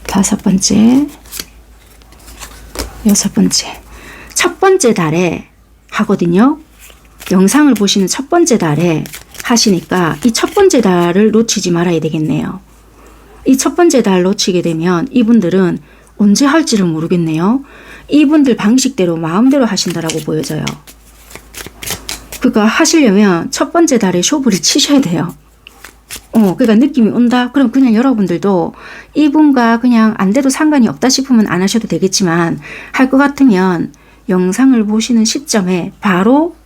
다섯 번째, 여섯 번째. 첫 번째 달에 하거든요. 영상을 보시는 첫 번째 달에 하시니까 이 첫 번째 달을 놓치지 말아야 되겠네요. 이 첫 번째 달 놓치게 되면 이분들은 언제 할지를 모르겠네요. 이분들 방식대로 마음대로 하신다라고 보여져요. 그러니까 하시려면 첫 번째 달에 쇼부를 치셔야 돼요. 그러니까 느낌이 온다? 그럼 그냥 여러분들도 이분과 그냥 안 돼도 상관이 없다 싶으면 안 하셔도 되겠지만 할 것 같으면 영상을 보시는 시점에 바로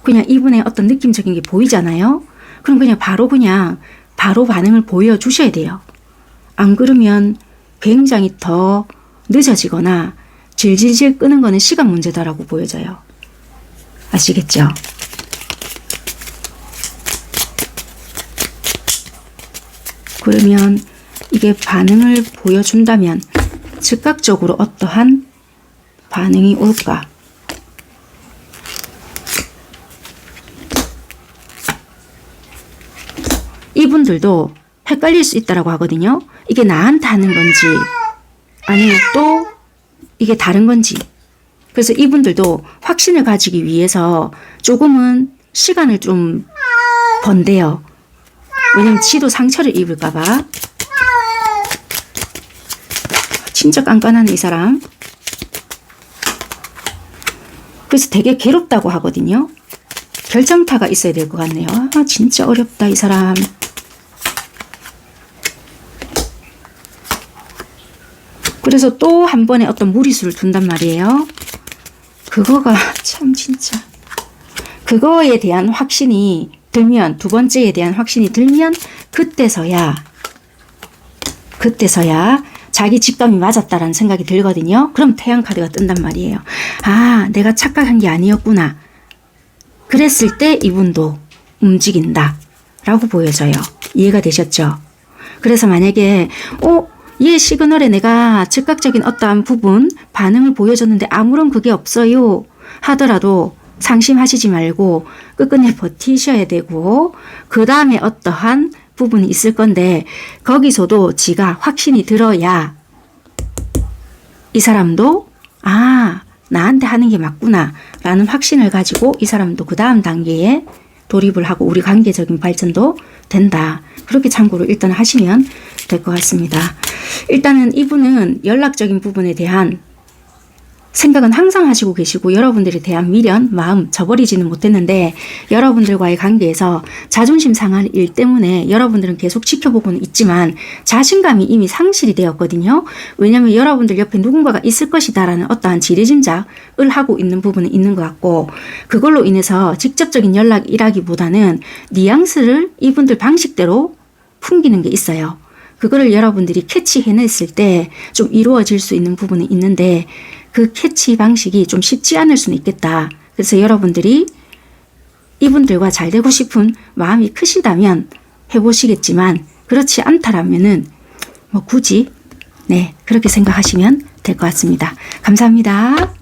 그냥 이분의 어떤 느낌적인 게 보이잖아요? 그럼 그냥 바로 반응을 보여주셔야 돼요. 안 그러면 굉장히 더 늦어지거나 질질질 끄는 거는 시간 문제다라고 보여져요. 아시겠죠? 그러면 이게 반응을 보여준다면 즉각적으로 어떠한 반응이 올까? 이분들도 헷갈릴 수 있다고 하거든요. 이게 나한테 하는 건지 아니면 또 이게 다른 건지. 그래서 이분들도 확신을 가지기 위해서 조금은 시간을 좀 번대요. 왜냐면 지도 상처를 입을까봐. 진짜 깐깐하네 이 사람. 그래서 되게 괴롭다고 하거든요. 결정타가 있어야 될 것 같네요. 아 진짜 어렵다 이 사람. 그래서 또 한 번에 어떤 무리수를 둔단 말이에요. 그거가 참 진짜. 그거에 대한 확신이 들면, 두 번째에 대한 확신이 들면 그때서야 자기 직감이 맞았다라는 생각이 들거든요. 그럼 태양 카드가 뜬단 말이에요. 아, 내가 착각한 게 아니었구나. 그랬을 때 이분도 움직인다 라고 보여져요. 이해가 되셨죠? 그래서 만약에 얘 시그널에 내가 즉각적인 어떠한 부분 반응을 보여줬는데 아무런 그게 없어요 하더라도 상심하시지 말고 끝끝내 버티셔야 되고, 그 다음에 어떠한 부분이 있을 건데 거기서도 지가 확신이 들어야 이 사람도 아 나한테 하는 게 맞구나 라는 확신을 가지고 이 사람도 그 다음 단계에 돌입을 하고 우리 관계적인 발전도 된다. 그렇게 참고로 일단 하시면 될 것 같습니다. 일단은 이분은 연락적인 부분에 대한 생각은 항상 하시고 계시고 여러분들에 대한 미련, 마음 저버리지는 못했는데 여러분들과의 관계에서 자존심 상할 일 때문에 여러분들은 계속 지켜보고는 있지만 자신감이 이미 상실이 되었거든요. 왜냐하면 여러분들 옆에 누군가가 있을 것이다 라는 어떠한 지레짐작을 하고 있는 부분은 있는 것 같고, 그걸로 인해서 직접적인 연락이라기보다는 뉘앙스를 이분들 방식대로 풍기는 게 있어요. 그거를 여러분들이 캐치해냈을 때 좀 이루어질 수 있는 부분이 있는데 그 캐치 방식이 좀 쉽지 않을 수는 있겠다. 그래서 여러분들이 이분들과 잘 되고 싶은 마음이 크시다면 해보시겠지만 그렇지 않다라면은 뭐 굳이 그렇게 생각하시면 될 것 같습니다. 감사합니다.